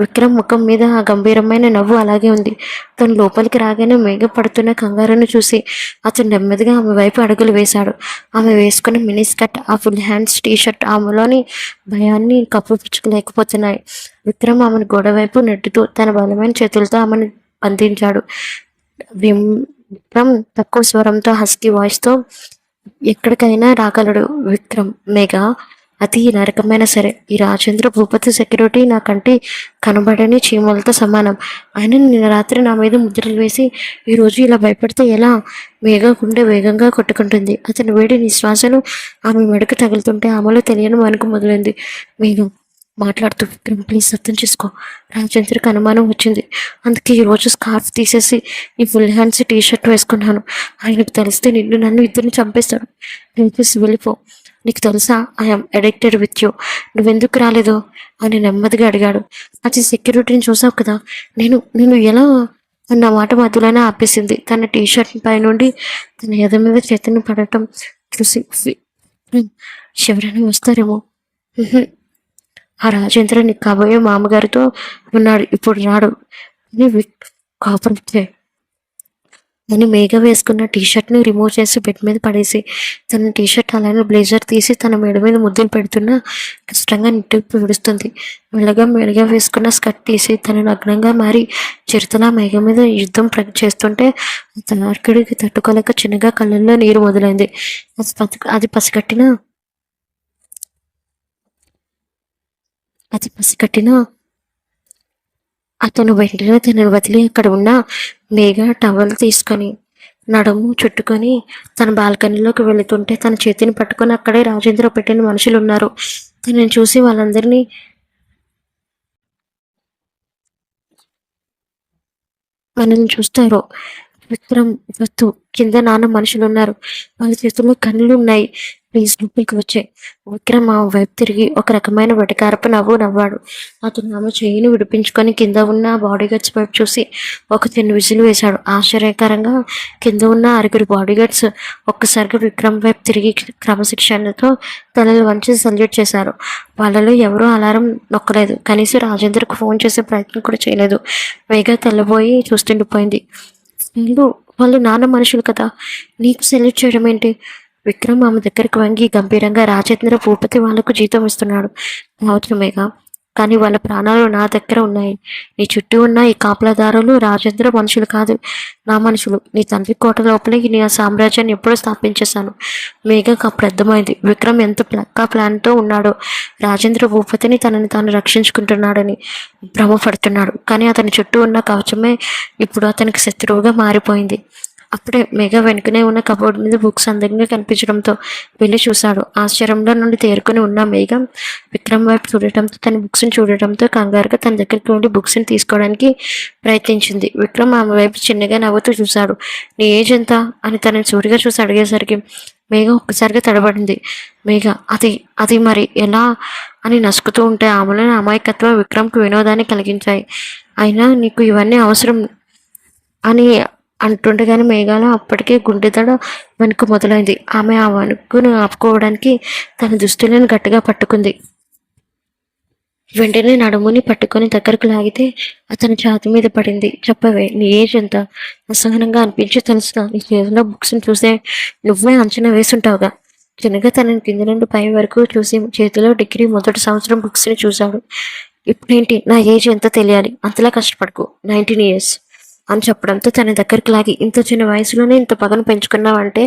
విక్రమ్ ముఖం మీద ఆ గంభీరమైన నవ్వు అలాగే ఉంది. తను లోపలికి రాగానే మేఘ పడుతున్న కంగారును చూసి అతను నెమ్మదిగా ఆమె వైపు అడుగులు వేశాడు. ఆమె వేసుకున్న మినీ స్కర్ట్, ఆ ఫుల్ హ్యాండ్స్ టీషర్ట్ ఆమెలోని భయాన్ని కప్పుపుచ్చుకోలేకపోతున్నాయి. విక్రమ్ ఆమెను గోడ వైపు నెట్టుతూ తన బలమైన చేతులతో ఆమెను బంధించాడు. విక్రమ్ తక్కువ స్వరంతో హస్కీ వాయిస్తో, ఎక్కడికైనా రాగలడు విక్రమ్. మేఘ, అది నరకమైనా సరే, ఈ రాజేంద్ర భూపతి సెక్యూరిటీ నాకంటే కనబడని చీమలతో సమానం. ఆయన నిన్న రాత్రి నా మీద ముద్రలు వేసి ఈరోజు ఇలా భయపడితే ఎలా? మేఘ గుండె వేగంగా కొట్టుకుంటుంది. అతని వేడి నిశ్వాసలు ఆమె మెడకు తగులుతుంటే ఆమెలో తెలియని వణుకు మొదలైంది. మేఘ మాట్లాడుతూ, విక్రమ్ ప్లీజ్ అర్థం చేసుకో. రాజేంద్రకి అనుమానం వచ్చింది, అందుకే ఈరోజు స్కార్ఫ్ తీసేసి ఈ ఫుల్ హ్యాండ్స్ టీషర్ట్ వేసుకున్నాను. ఆయనకు తెలిస్తే నిన్ను నన్ను ఇద్దరిని చంపేస్తాడు. దయచేసి వెళ్ళిపో. నీకు తెలుసా, ఐఎమ్ అడిక్టెడ్ విత్ యూ. నువ్వెందుకు రాలేదో అని నెమ్మదిగా అడిగాడు. అది సెక్యూరిటీని చూసావు కదా, నేను నేను ఎలా అన్న మాట మధ్యలోనే ఆపేసింది. తన టీషర్ట్ పై నుండి తన ఎద మీద చేతిని పడటం చూసి ఎవరైనా వస్తారేమో. ఆ రాజేంద్ర నీ కాబోయే మామగారితో ఉన్నాడు, ఇప్పుడు రాడు అని కాపరిచ్చే అని మేఘ వేసుకున్న టీషర్ట్ని రిమూవ్ చేసి బెడ్ మీద పడేసి తన టీషర్ట్ అలానే బ్లేజర్ తీసి తన మెడ మీద ముద్దులు పెడుతున్న కష్టంగా నిట్టూర్పు విడుస్తుంది. మెడగా వేసుకున్న స్కర్ట్ తీసి తన నగ్నంగా మారి చిరుతలా మేఘ మీద యుద్ధం చేస్తుంటే తన అర్కుడికి తట్టుకోలేక చిన్నగా కళ్ళల్లో నీరు మొదలైంది. అది పసిగట్టిన అతను వెంటనే తనను వదిలి అక్కడ ఉన్న మేఘ టవల్ తీసుకొని నడుము చుట్టుకొని తన బాల్కనీలోకి వెళుతుంటే తన చేతిని పట్టుకొని అక్కడే రాజేంద్ర పెట్టిన మనుషులు ఉన్నారు. తనని చూసి వాళ్ళందరినీ మనల్ని చూస్తారు. విక్రమ్ వద్దు, కింద నాన్న మనుషులు ఉన్నారు, వాళ్ళ చేతుల్లో కన్నులు ఉన్నాయి, ప్లీజ్ లోపలికి వచ్చాయి. విక్రమ్ ఆ వైపు తిరిగి ఒక రకమైన వెటకారపు నవ్వాడు. అతను ఆమె చేయిని విడిపించుకొని కింద ఉన్న బాడీగార్డ్స్ వైపు చూసి ఒక చిన్న విజిల్ వేశాడు. ఆశ్చర్యకరంగా కింద ఉన్న 6 బాడీగార్డ్స్ ఒక్కసారిగా విక్రమ్ వైపు తిరిగి క్రమశిక్షణతో తలలు వంచి సల్యూట్ చేశారు. వాళ్ళలో ఎవరూ అలారం నొక్కలేదు, కనీసం రాజేంద్రకు ఫోన్ చేసే ప్రయత్నం కూడా చేయలేదు. వేగా తెల్లబోయి చూస్తుండిపోయింది. వాళ్ళు నాన్న మనుషులు కదా, నీకు సెల్యూట్ చేయడం ఏంటి? విక్రమ్ ఆమె దగ్గరికి వంగి గంభీరంగా, రాజేంద్ర భూపతి వాళ్లకు జీతం ఇస్తున్నాడు కావచ్చుమేగా, కానీ వాళ్ళ ప్రాణాలు నా దగ్గర ఉన్నాయి. నీ చుట్టూ ఉన్న ఈ కాపలాదారులు రాజేంద్ర మనుషులు కాదు, నా మనుషులు. నీ తండ్రి కోట లోపలే నీ ఆ సామ్రాజ్యాన్ని ఎప్పుడూ స్థాపించేశాను. మేఘకు అప్పుడు అర్థమైంది విక్రమ్ ఎంత ప్లాన్తో ఉన్నాడో. రాజేంద్ర భూపతిని తనని తాను రక్షించుకుంటున్నాడని భ్రమపడుతున్నాడు, కానీ అతని చుట్టూ ఉన్న కవచమే ఇప్పుడు అతనికి శత్రువుగా మారిపోయింది. అప్పుడే మేఘ వెనుకనే ఉన్న కబోర్డ్ మీద బుక్స్ అందంగా కనిపించడంతో వెళ్ళి చూశాడు. ఆశ్చర్యంలో నుండి తేరుకొని ఉన్న మేఘ విక్రమ్ వైపు చూడటంతో తన బుక్స్ని చూడటంతో కంగారుగా తన దగ్గరికి ఉండి బుక్స్ని తీసుకోవడానికి ప్రయత్నించింది. విక్రమ్ ఆమె వైపు చిన్నగా నవ్వుతూ చూశాడు. నీ ఏజ్ ఎంత అని తనని సూటిగా చూసి అడిగేసరికి మేఘ ఒక్కసారిగా తడబడింది. మేఘ అది అది మరి ఎలా అని నసుకుతూ ఉంటే ఆమెలోని అమాయకత్వం విక్రమ్కి వినోదాన్ని కలిగించాయి. అయినా నీకు ఇవన్నీ అవసరం అని అంటుండగానే మేఘాలో అప్పటికే గుండెదడ వణుకు మొదలైంది. ఆమె ఆ వణుకును ఆపుకోవడానికి తన దుస్తులను గట్టిగా పట్టుకుంది. వెంటనే నడుముని పట్టుకొని దగ్గరకు లాగితే అతని ఛాతి మీద పడింది. చెప్పవే, నీ ఏజ్ ఎంత? అసహనంగా అనిపించి తెలుసుగా, నీ చేతిలో బుక్స్ని చూసే నువ్వే అంచనా వేసుంటావుగా. చిన్నగా తనని కింద నుండి పై వరకు చూసి చేతిలో డిగ్రీ మొదటి సంవత్సరం బుక్స్ని చూశాడు. ఇప్పుడేంటి, నా ఏజ్ ఎంత తెలియాలి, అంతలా కష్టపడకు, 19 years అని చెప్పడంతో తన దగ్గరికి లాగి, ఇంత చిన్న వయసులోనే ఇంత పగను పెంచుకున్నావంటే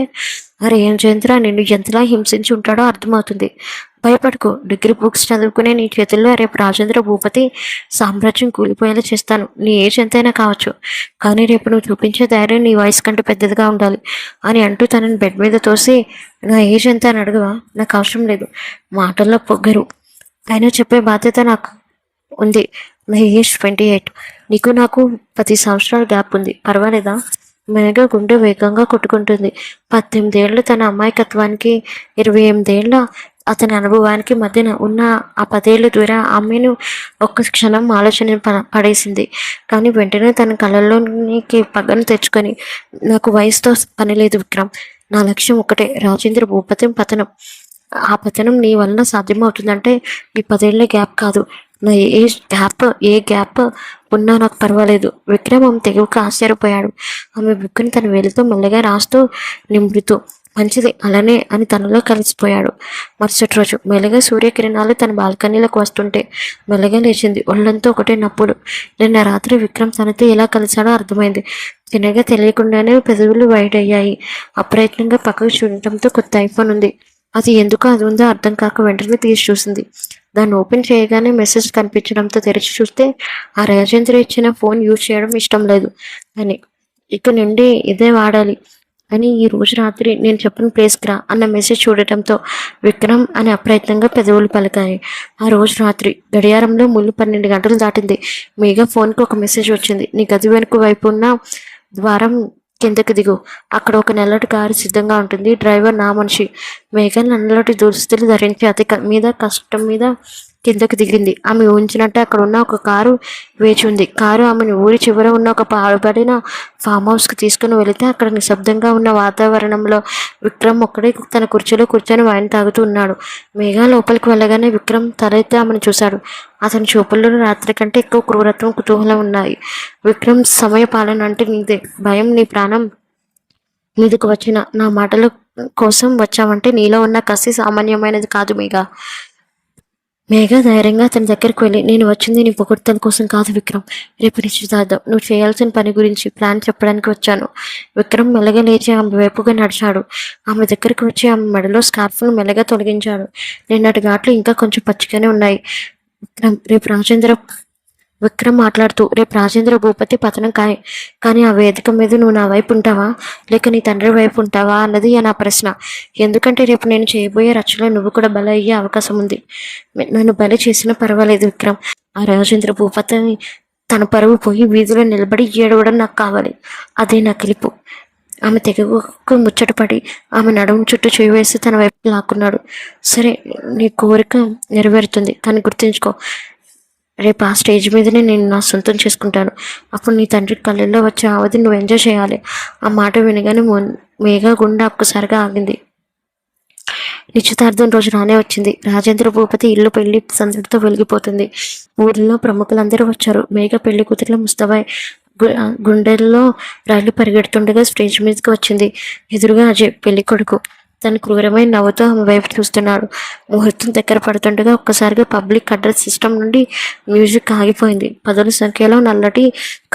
అరే ఏం జయంత్ర నిన్ను ఎంతలా హింసించి ఉంటాడో అర్థమవుతుంది. భయపడుకో, డిగ్రీ బుక్స్ చదువుకునే నీ చేతుల్లో రేపు రాజేంద్ర భూపతి సామ్రాజ్యం కూలిపోయేలా చేస్తాను. నీ ఏజ్ ఎంతైనా కావచ్చు, కానీ రేపు నువ్వు చూపించే ధైర్యం నీ వయసు కంటే పెద్దదిగా ఉండాలి అని అంటూ తనని బెడ్ మీద తోసి, నా ఏజ్ ఎంత అని అడగవా? నాకు అవసరం లేదు, మాటల్లో పొగ్గరు, అయినా చెప్పే బాధ్యత నాకు ఉంది. నా ఏజ్ 28, నీకు నాకు 10 సంవత్సరాల గ్యాప్ ఉంది, పర్వాలేదా? మేఘ గుండె వేగంగా కొట్టుకుంటుంది. 18 ఏళ్ళు తన అమాయకత్వానికి, 28 ఏళ్ళ అతని అనుభవానికి మధ్యన ఉన్న ఆ 10 ఏళ్ళ దూరం ఆమెను ఒక్క క్షణం ఆలోచన పడేసింది. కానీ వెంటనే తన కళ్ళల్లోనికి పగను తెచ్చుకొని, నాకు వయసుతో పని లేదు విక్రమ్, నా లక్ష్యం ఒకటే, రాజేంద్ర భూపతి పతనం. ఆ పతనం నీ వలన సాధ్యమవుతుందంటే ఈ 10 ఏళ్ల గ్యాప్ కాదు, నా ఏ గ్యాప్ ఉన్నా నాకు పర్వాలేదు. విక్రమ్ ఆమె తెగువకు ఆశ్చర్యపోయాడు. ఆమె బుక్కుని తన వేలితో మెల్లగా రాస్తూ నింపుతూ, మంచిది అలానే అని తనలో కలిసిపోయాడు. మరుసటి రోజు మెల్లగా సూర్యకిరణాలు తన బాల్కనీలోకి వస్తుంటే మెల్లగా లేచింది. ఒళ్ళంతా ఒకటే నొప్పులు. నిన్న రాత్రి విక్రమ్ తనతో ఎలా కలిశాడో అర్థమైంది. తినగా తెలియకుండానే పెదవులు వైట్ అయ్యాయి. అప్రయత్నంగా పక్కకు చూడటంతో కొత్త ఐఫోన్ ఉంది. అది ఎందుకు అది ఉందో అర్థం కాక వెంటనే తీసి చూసింది. దాన్ని ఓపెన్ చేయగానే మెసేజ్ కనిపించడంతో తెరిచి చూస్తే ఆ రాజేంద్ర ఇచ్చిన ఫోన్ యూజ్ చేయడం ఇష్టం లేదు అని, ఇక నుండి ఇదే వాడాలి అని, ఈ రోజు రాత్రి నేను చెప్పిన ప్లేస్కి రా అన్న మెసేజ్ చూడటంతో విక్రమ్ అని అప్రయత్నంగా పెదవులు పలికాయి. ఆ రోజు రాత్రి గడియారంలో ముళ్ళు 12 గంటలు దాటింది. మీగా ఫోన్కి ఒక మెసేజ్ వచ్చింది. నీ గది వెనుక వైపు ఉన్న ద్వారం కిందకి దిగు, అక్కడ ఒక నల్లటి కారు సిద్ధంగా ఉంటుంది. డ్రైవర్ నా మనిషి. మేఘ నల్లటి దుస్తులు ధరించి అతి కష్టం మీద కిందకు దిగింది. ఆమె ఊహించినట్టే అక్కడ ఉన్న ఒక కారు వేచి ఉంది. కారు ఆమెను ఊరి చివర ఉన్న ఒక పాడుబడిన ఫామ్ హౌస్కి తీసుకుని వెళితే అక్కడ నిశ్శబ్దంగా ఉన్న వాతావరణంలో విక్రమ్ ఒక్కడే తన కుర్చీలో కూర్చొని వైన్ తాగుతూ ఉన్నాడు. మేఘ లోపలికి వెళ్ళగానే విక్రమ్ తలెత్తి ఆమెను చూశాడు. అతని చూపుల్లో రాత్రి కంటే ఎక్కువ క్రూరత్వం, కుతూహలం ఉన్నాయి. విక్రమ్, సమయ పాలన అంటే నీదే. భయం నీ ప్రాణం మీదకు వచ్చిన నా మాటల కోసం వచ్చావంటే నీలో ఉన్న కసి సామాన్యమైనది కాదు మేఘ. మేఘ ధైర్యంగా అతని దగ్గరికి వెళ్ళి, నేను వచ్చింది నీ పొగడ్తల కోసం కాదు విక్రమ్, రేపు నిశ్చితార్థం నువ్వు చేయాల్సిన పని గురించి ప్లాన్ చెప్పడానికి వచ్చాను. విక్రమ్ మెల్లగా లేచి ఆమె వైపుగా నడిచాడు. ఆమె దగ్గరికి వచ్చి ఆమె మెడలో స్కార్ఫ్ను మెల్లగా తొలగించాడు. నిన్నటి ఘాట్లు ఇంకా కొంచెం పచ్చిగానే ఉన్నాయి. విక్రమ్ మాట్లాడుతూ, రేపు రాజేంద్ర భూపతి పతనం కానీ ఆ వేదిక మీద నువ్వు నా వైపు ఉంటావా లేక నీ తండ్రి వైపు ఉంటావా అన్నది నా ప్రశ్న. ఎందుకంటే రేపు నేను చేయబోయే రచ్చలో నువ్వు కూడా బలి అయ్యే అవకాశం ఉంది. నన్ను బలి చేసినా పర్వాలేదు విక్రమ్, ఆ రాజేంద్ర భూపతిని తన పరువు పోయి వీధిలో నిలబడి ఏడవడం నాకు కావాలి. అదే నా గెలుపు. ఆమె తెగకు ముచ్చటపడి ఆమె నడుము చుట్టూ చేవేసి తన వైపు లాక్కున్నాడు. సరే, నీ కోరిక నెరవేరుతుంది, కానీ గుర్తుంచుకో, రేపు ఆ స్టేజ్ మీదనే నేను నా సొంతం చేసుకుంటాను. అప్పుడు నీ తండ్రి కళ్ళల్లో వచ్చే అవధి నువ్వు ఎంజాయ్ చేయాలి. ఆ మాట వినగానే మేఘ గుండె ఒక్కసారిగా ఆగింది. నిశ్చితార్థం రోజు రానే వచ్చింది. రాజేంద్ర భూపతి ఇల్లు పెళ్లి సందడితో వెలిగిపోతుంది. ఊరిలో ప్రముఖులందరూ వచ్చారు. మేఘ పెళ్లి కూతురులో ముస్తాబాయ్ గుండెల్లో రైలు పరిగెడుతుండగా స్టేజ్ మీదకి వచ్చింది. ఎదురుగా అజయ్, పెళ్లి కొడుకు. తన క్రూరమైన నవ్వుతో ఆమె వైపు చూస్తున్నాడు. ముహూర్తం దగ్గర పడుతుండగా ఒక్కసారిగా పబ్లిక్ అడ్రస్ సిస్టమ్ నుండి మ్యూజిక్ ఆగిపోయింది. 10ల సంఖ్యలో నల్లటి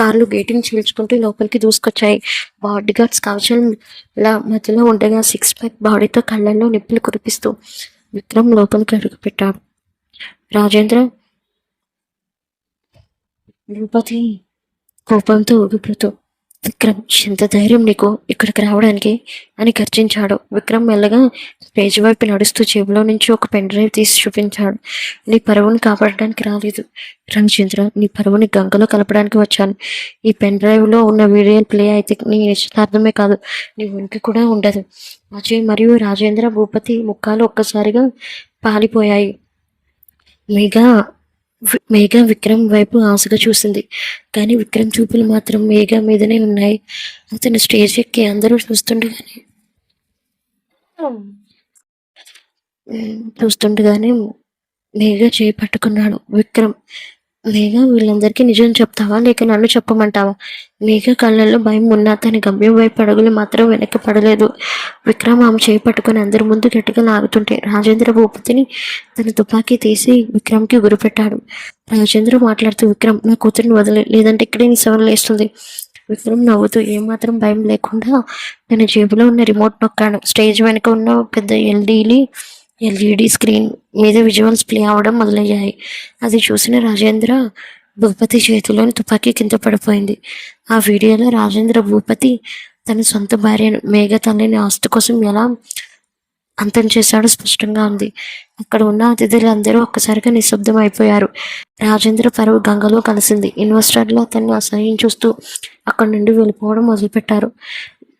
కార్లు గేటింగ్ చీల్చుకుంటూ లోపలికి దూసుకొచ్చాయి. బాడీగార్డ్స్ కవచాల మధ్యలో ఉండగా 6 ప్యాక్ బాడీతో కళ్ళల్లో నిప్పులు కురిపిస్తూ విక్రమ్ లోపలికి అడుగుపెట్టాడు. రాజేంద్ర భూపతి కోపంతో ఊగిపోతూ, విక్రమ్, ఎంత ధైర్యం నీకు ఇక్కడికి రావడానికి అని గర్జించాడు. విక్రమ్ మెల్లగా స్టేజ్ వైపు నడుస్తూ జేబులో నుంచి ఒక పెన్ డ్రైవ్ తీసి చూపించాడు. నీ పరువుని కాపాడడానికి రాలేదు రామచంద్ర, నీ పరువుని గంగలో కలపడానికి వచ్చాను. ఈ పెన్ డ్రైవ్లో ఉన్న వీడియో ప్లే అయితే నీ నిశ్చితార్థమే కాదు, నీ ఉనికి కూడా ఉండదు. అజయ్ మరియు రాజేంద్ర భూపతి ముఖాలు ఒక్కసారిగా పాలిపోయాయి. మేఘ విక్రమ్ వైపు ఆశగా చూసింది. కానీ విక్రమ్ చూపులు మాత్రం మేఘ మీదనే ఉన్నాయి. అతను స్టేజ్ ఎక్కి అందరూ చూస్తుండగానే మేఘ చేయి పట్టుకున్నాడు విక్రమ్. మేఘ, వీళ్ళందరికీ నిజం చెప్తావా లేక నన్ను చెప్పమంటావా? మేఘ కళ్ళల్లో భయం ఉన్నా తన గమ్యం వైపు అడుగులు మాత్రం వెనక్కి పడలేదు. విక్రమ్ ఆమె చేయి పట్టుకుని అందరి ముందు గట్టిగా లాగుతుంటే రాజేంద్ర భూపతిని తన తుపాకీ తీసి విక్రమ్కి గురిపెట్టాడు. రాజేంద్ర మాట్లాడుతూ, విక్రమ్, నా కూతురిని వదిలే, లేదంటే ఇక్కడే నీ సవరణ లేస్తుంది. విక్రమ్ నవ్వుతూ ఏమాత్రం భయం లేకుండా తన జేబులో ఉన్న రిమోట్ నొక్కాడు. స్టేజ్ వెనుక ఉన్న పెద్ద ఎల్ఈడి స్క్రీన్ మీద విజువల్స్ ప్లే అవడం మొదలయ్యాయి. అది చూసిన రాజేంద్ర భూపతి చేతిలోని తుపాకీ కింద పడిపోయింది. ఆ వీడియోలో రాజేంద్ర భూపతి తన సొంత భార్యను, మేఘ తల్లిని ఆస్తి కోసం ఎలా అంతం చేశాడో స్పష్టంగా ఉంది. అక్కడ ఉన్న అతిథులందరూ ఒక్కసారిగా నిశ్శబ్దం అయిపోయారు. రాజేంద్ర పరువు గంగలో కలిసింది. ఇన్వెస్టర్లు అతన్ని అసహ్యం చూస్తూ అక్కడి నుండి వెళ్ళిపోవడం మొదలుపెట్టారు.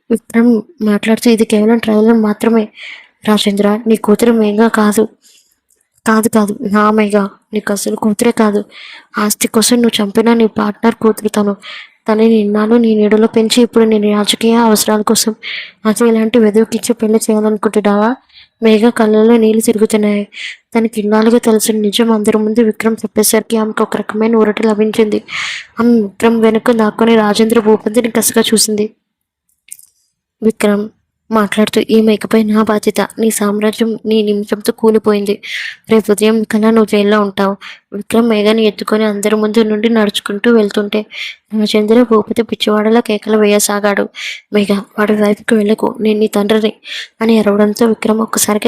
విక్రమ్ మాట్లాడుతూ, ఇది కేవలం ట్రైలర్ మాత్రమే రాజేంద్ర, నీ కూతురు మేఘ కాదు కాదు నా మేఘ, నీకు అసలు కూతురే కాదు. ఆస్తి కోసం నువ్వు చంపిన నీ పార్ట్నర్ కూతురు తను. తనని ఇన్నాళ్ళు నీ నీడలో పెంచి ఇప్పుడు నీ రాజకీయ అవసరాల కోసం అసలు ఇలాంటి వెదవికిచ్చి పెళ్లి చేయాలనుకుంటున్నావా? మేఘ కళ్ళల్లో నీళ్లు తిరుగుతున్నాయి. తనకి ఇన్నాళ్ళుగా తెలిసిన నిజం అందరి ముందు విక్రమ్ చెప్పేసరికి ఆమెకు ఒక రకమైన ఊరట లభించింది. ఆమె విక్రమ్ వెనుక దాక్కుని రాజేంద్ర భూపతిని కసిగా చూసింది. విక్రమ్ మాట్లాడుతూ, ఈ మేకపై నా బాధ్యత. నీ సామ్రాజ్యం నీ నిమిషంతో కూలిపోయింది. రేపు ఉదయం కల్లా నువ్వు జైల్లో ఉంటావు. విక్రమ్ మేఘని ఎత్తుకొని అందరి ముందు నుండి నడుచుకుంటూ వెళ్తుంటే రాజేంద్ర భూపతి పిచ్చివాడలా కేకలు వేయసాగాడు. మేఘ, వాడి వైపుకి వెళ్ళకు, నేను నీ తండ్రిని అని అరవడంతో విక్రమ్ ఒకసారి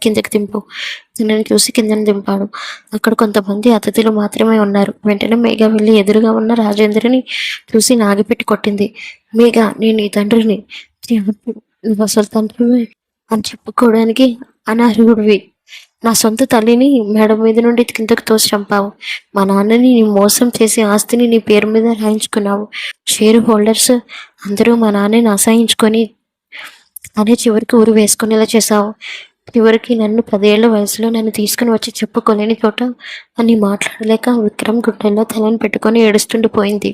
కిందకి దింపు. తనని చూసి కిందని దింపాడు. అక్కడ కొంతమంది అతిథులు మాత్రమే ఉన్నారు. వెంటనే మేఘ వెళ్ళి ఎదురుగా ఉన్న రాజేంద్రని చూసి నాగిపెట్టి కొట్టింది. మేఘ, నేను నీ తండ్రిని. నువ్వు అసలు తండ్రివి అని చెప్పుకోవడానికి అనర్హుడివి. నా సొంత తల్లిని మేడ మీద నుండి కిందకు తోసి చంపావు. మా నాన్నని నీ మోసం చేసి ఆస్తిని నీ పేరు మీద రాయించుకున్నావు. షేర్ హోల్డర్స్ అందరూ మా నాన్నని అసహించుకొని అనే చివరికి ఊరు వేసుకునేలా చేశావు. చివరికి నన్ను 10 ఏళ్ల వయసులో నన్ను తీసుకుని వచ్చి చెప్పుకోలేని చోట అని మాట్లాడలేక విక్రమ్ గుడ్డల్లో తలని పెట్టుకొని ఏడుస్తుండిపోయింది.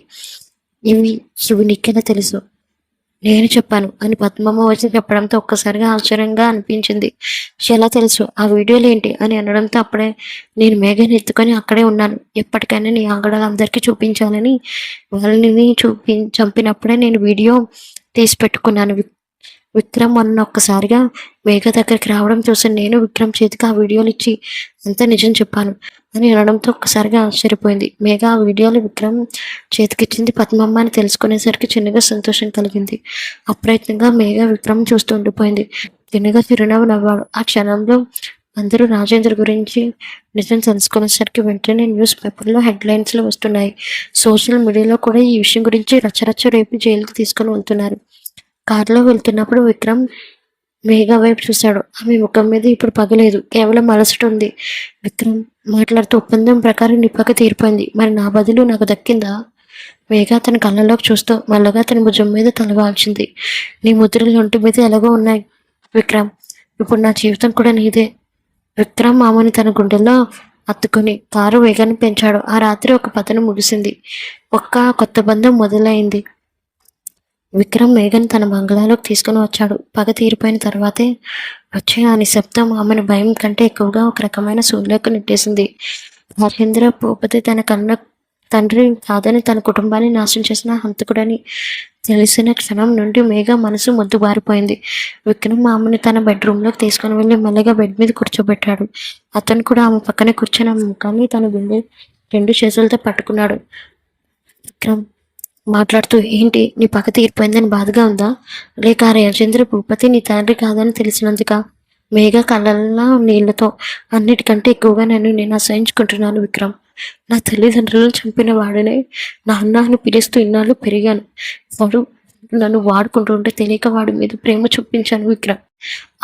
ఇవి నీకెలా తెలుసు? నేను చెప్పాను అని పద్మమ్మ వచ్చి చెప్పడంతో ఒక్కసారిగా ఆశ్చర్యంగా అనిపించింది. ఎలా తెలుసు? ఆ వీడియోలు ఏంటి అని అనడంతో అప్పుడే నేను మేఘని ఎత్తుకొని అక్కడే ఉన్నాను. ఎప్పటికైనా నీ ఆంగడాలు అందరికీ చూపించాలని వాళ్ళని చంపినప్పుడే నేను వీడియో తీసి పెట్టుకున్నాను. విక్రమ్ అన్న ఒక్కసారిగా మేఘ దగ్గరికి రావడం చూసి నేను విక్రమ్ చేతికి ఆ వీడియోలు ఇచ్చి అంతా నిజం చెప్పాను అని అనడంతో ఒక్కసారిగా ఆశ్చర్యపోయింది. మేఘ ఆ వీడియోలు విక్రమ్ చేతికిచ్చింది పద్మమ్మ అని తెలుసుకునేసరికి చిన్నగా సంతోషం కలిగింది. అప్రయత్నంగా మేఘ విక్రమ్ చూస్తూ ఉండిపోయింది. చిన్నగా చిరునవ్వు నవ్వాడు. ఆ క్షణంలో అందరూ రాజేంద్ర గురించి నిజం తెలుసుకునేసరికి వెంటనే న్యూస్ పేపర్లో హెడ్లైన్స్లో వస్తున్నాయి. సోషల్ మీడియాలో కూడా ఈ విషయం గురించి రచ్చరచ్చ రేపు జైలుకి తీసుకొని వెళ్తున్నారు. కారులో వెళ్తున్నప్పుడు విక్రమ్ మేఘ వైపు చూశాడు. ఆమె ముఖం మీద ఇప్పుడు పగలేదు, కేవలం అలసట ఉంది. విక్రమ్ మాట్లాడుతూ, ఒప్పందం ప్రకారం నీ పగ తీరిపోయింది. మరి నా బదులు నాకు దక్కిందా? మేఘ తన కళ్ళలోకి చూస్తూ మళ్ళగా తన భుజం మీద తలవాల్చింది. నీ ముద్రలు ఒంటి మీద ఎలాగో ఉన్నాయి విక్రమ్. ఇప్పుడు నా జీవితం కూడా నీదే. విక్రమ్ ఆమెను తన గుండెల్లో హత్తుకొని కారు వేగాన్ని పెంచాడు. ఆ రాత్రి ఒక పతనం ముగిసింది. కొత్త బంధం మొదలైంది. విక్రమ్ మేఘన్ తన బంగ్లాలోకి తీసుకుని వచ్చాడు. పగ తీరిపోయిన తర్వాతే వచ్చే ఆ నిశ్శబ్దం ఆమెను భయం కంటే ఎక్కువగా ఒక రకమైన సూర్యులకు నెట్టేసింది. రాజేంద్ర భూపతి తన కన్న తండ్రి కాదని, తన కుటుంబాన్ని నాశనం చేసిన హంతకుడని తెలిసిన క్షణం నుండి మేఘ మనసు మొద్దుబారిపోయింది. విక్రమ్ ఆమెను తన బెడ్రూమ్లోకి తీసుకుని వెళ్ళి మెల్లగా బెడ్ మీద కూర్చోబెట్టాడు. అతను కూడా ఆమె పక్కనే కూర్చొని ఆమె ముఖాన్ని తన గుండె 2 చేతులతో పట్టుకున్నాడు. విక్రమ్ మాట్లాడుతూ, ఏంటి, నీ పగ తీరిపోయిందని బాధగా ఉందా? లేక రాజేంద్ర భూపతి నీ తండ్రి కాదని తెలిసినందుక? మేఘ కళ్ళల్లో నీళ్లతో, అన్నిటికంటే ఎక్కువగా నేను అసహించుకుంటున్నాను విక్రమ్. నా తల్లిదండ్రులను చంపిన వాడినే నాన్న అని పిలుస్తూ ఇన్నాళ్ళు పెరిగాను. వాడు నన్ను వాడుకుంటూ ఉంటే తెలియక వాడి మీద ప్రేమ చూపించాను విక్రమ్.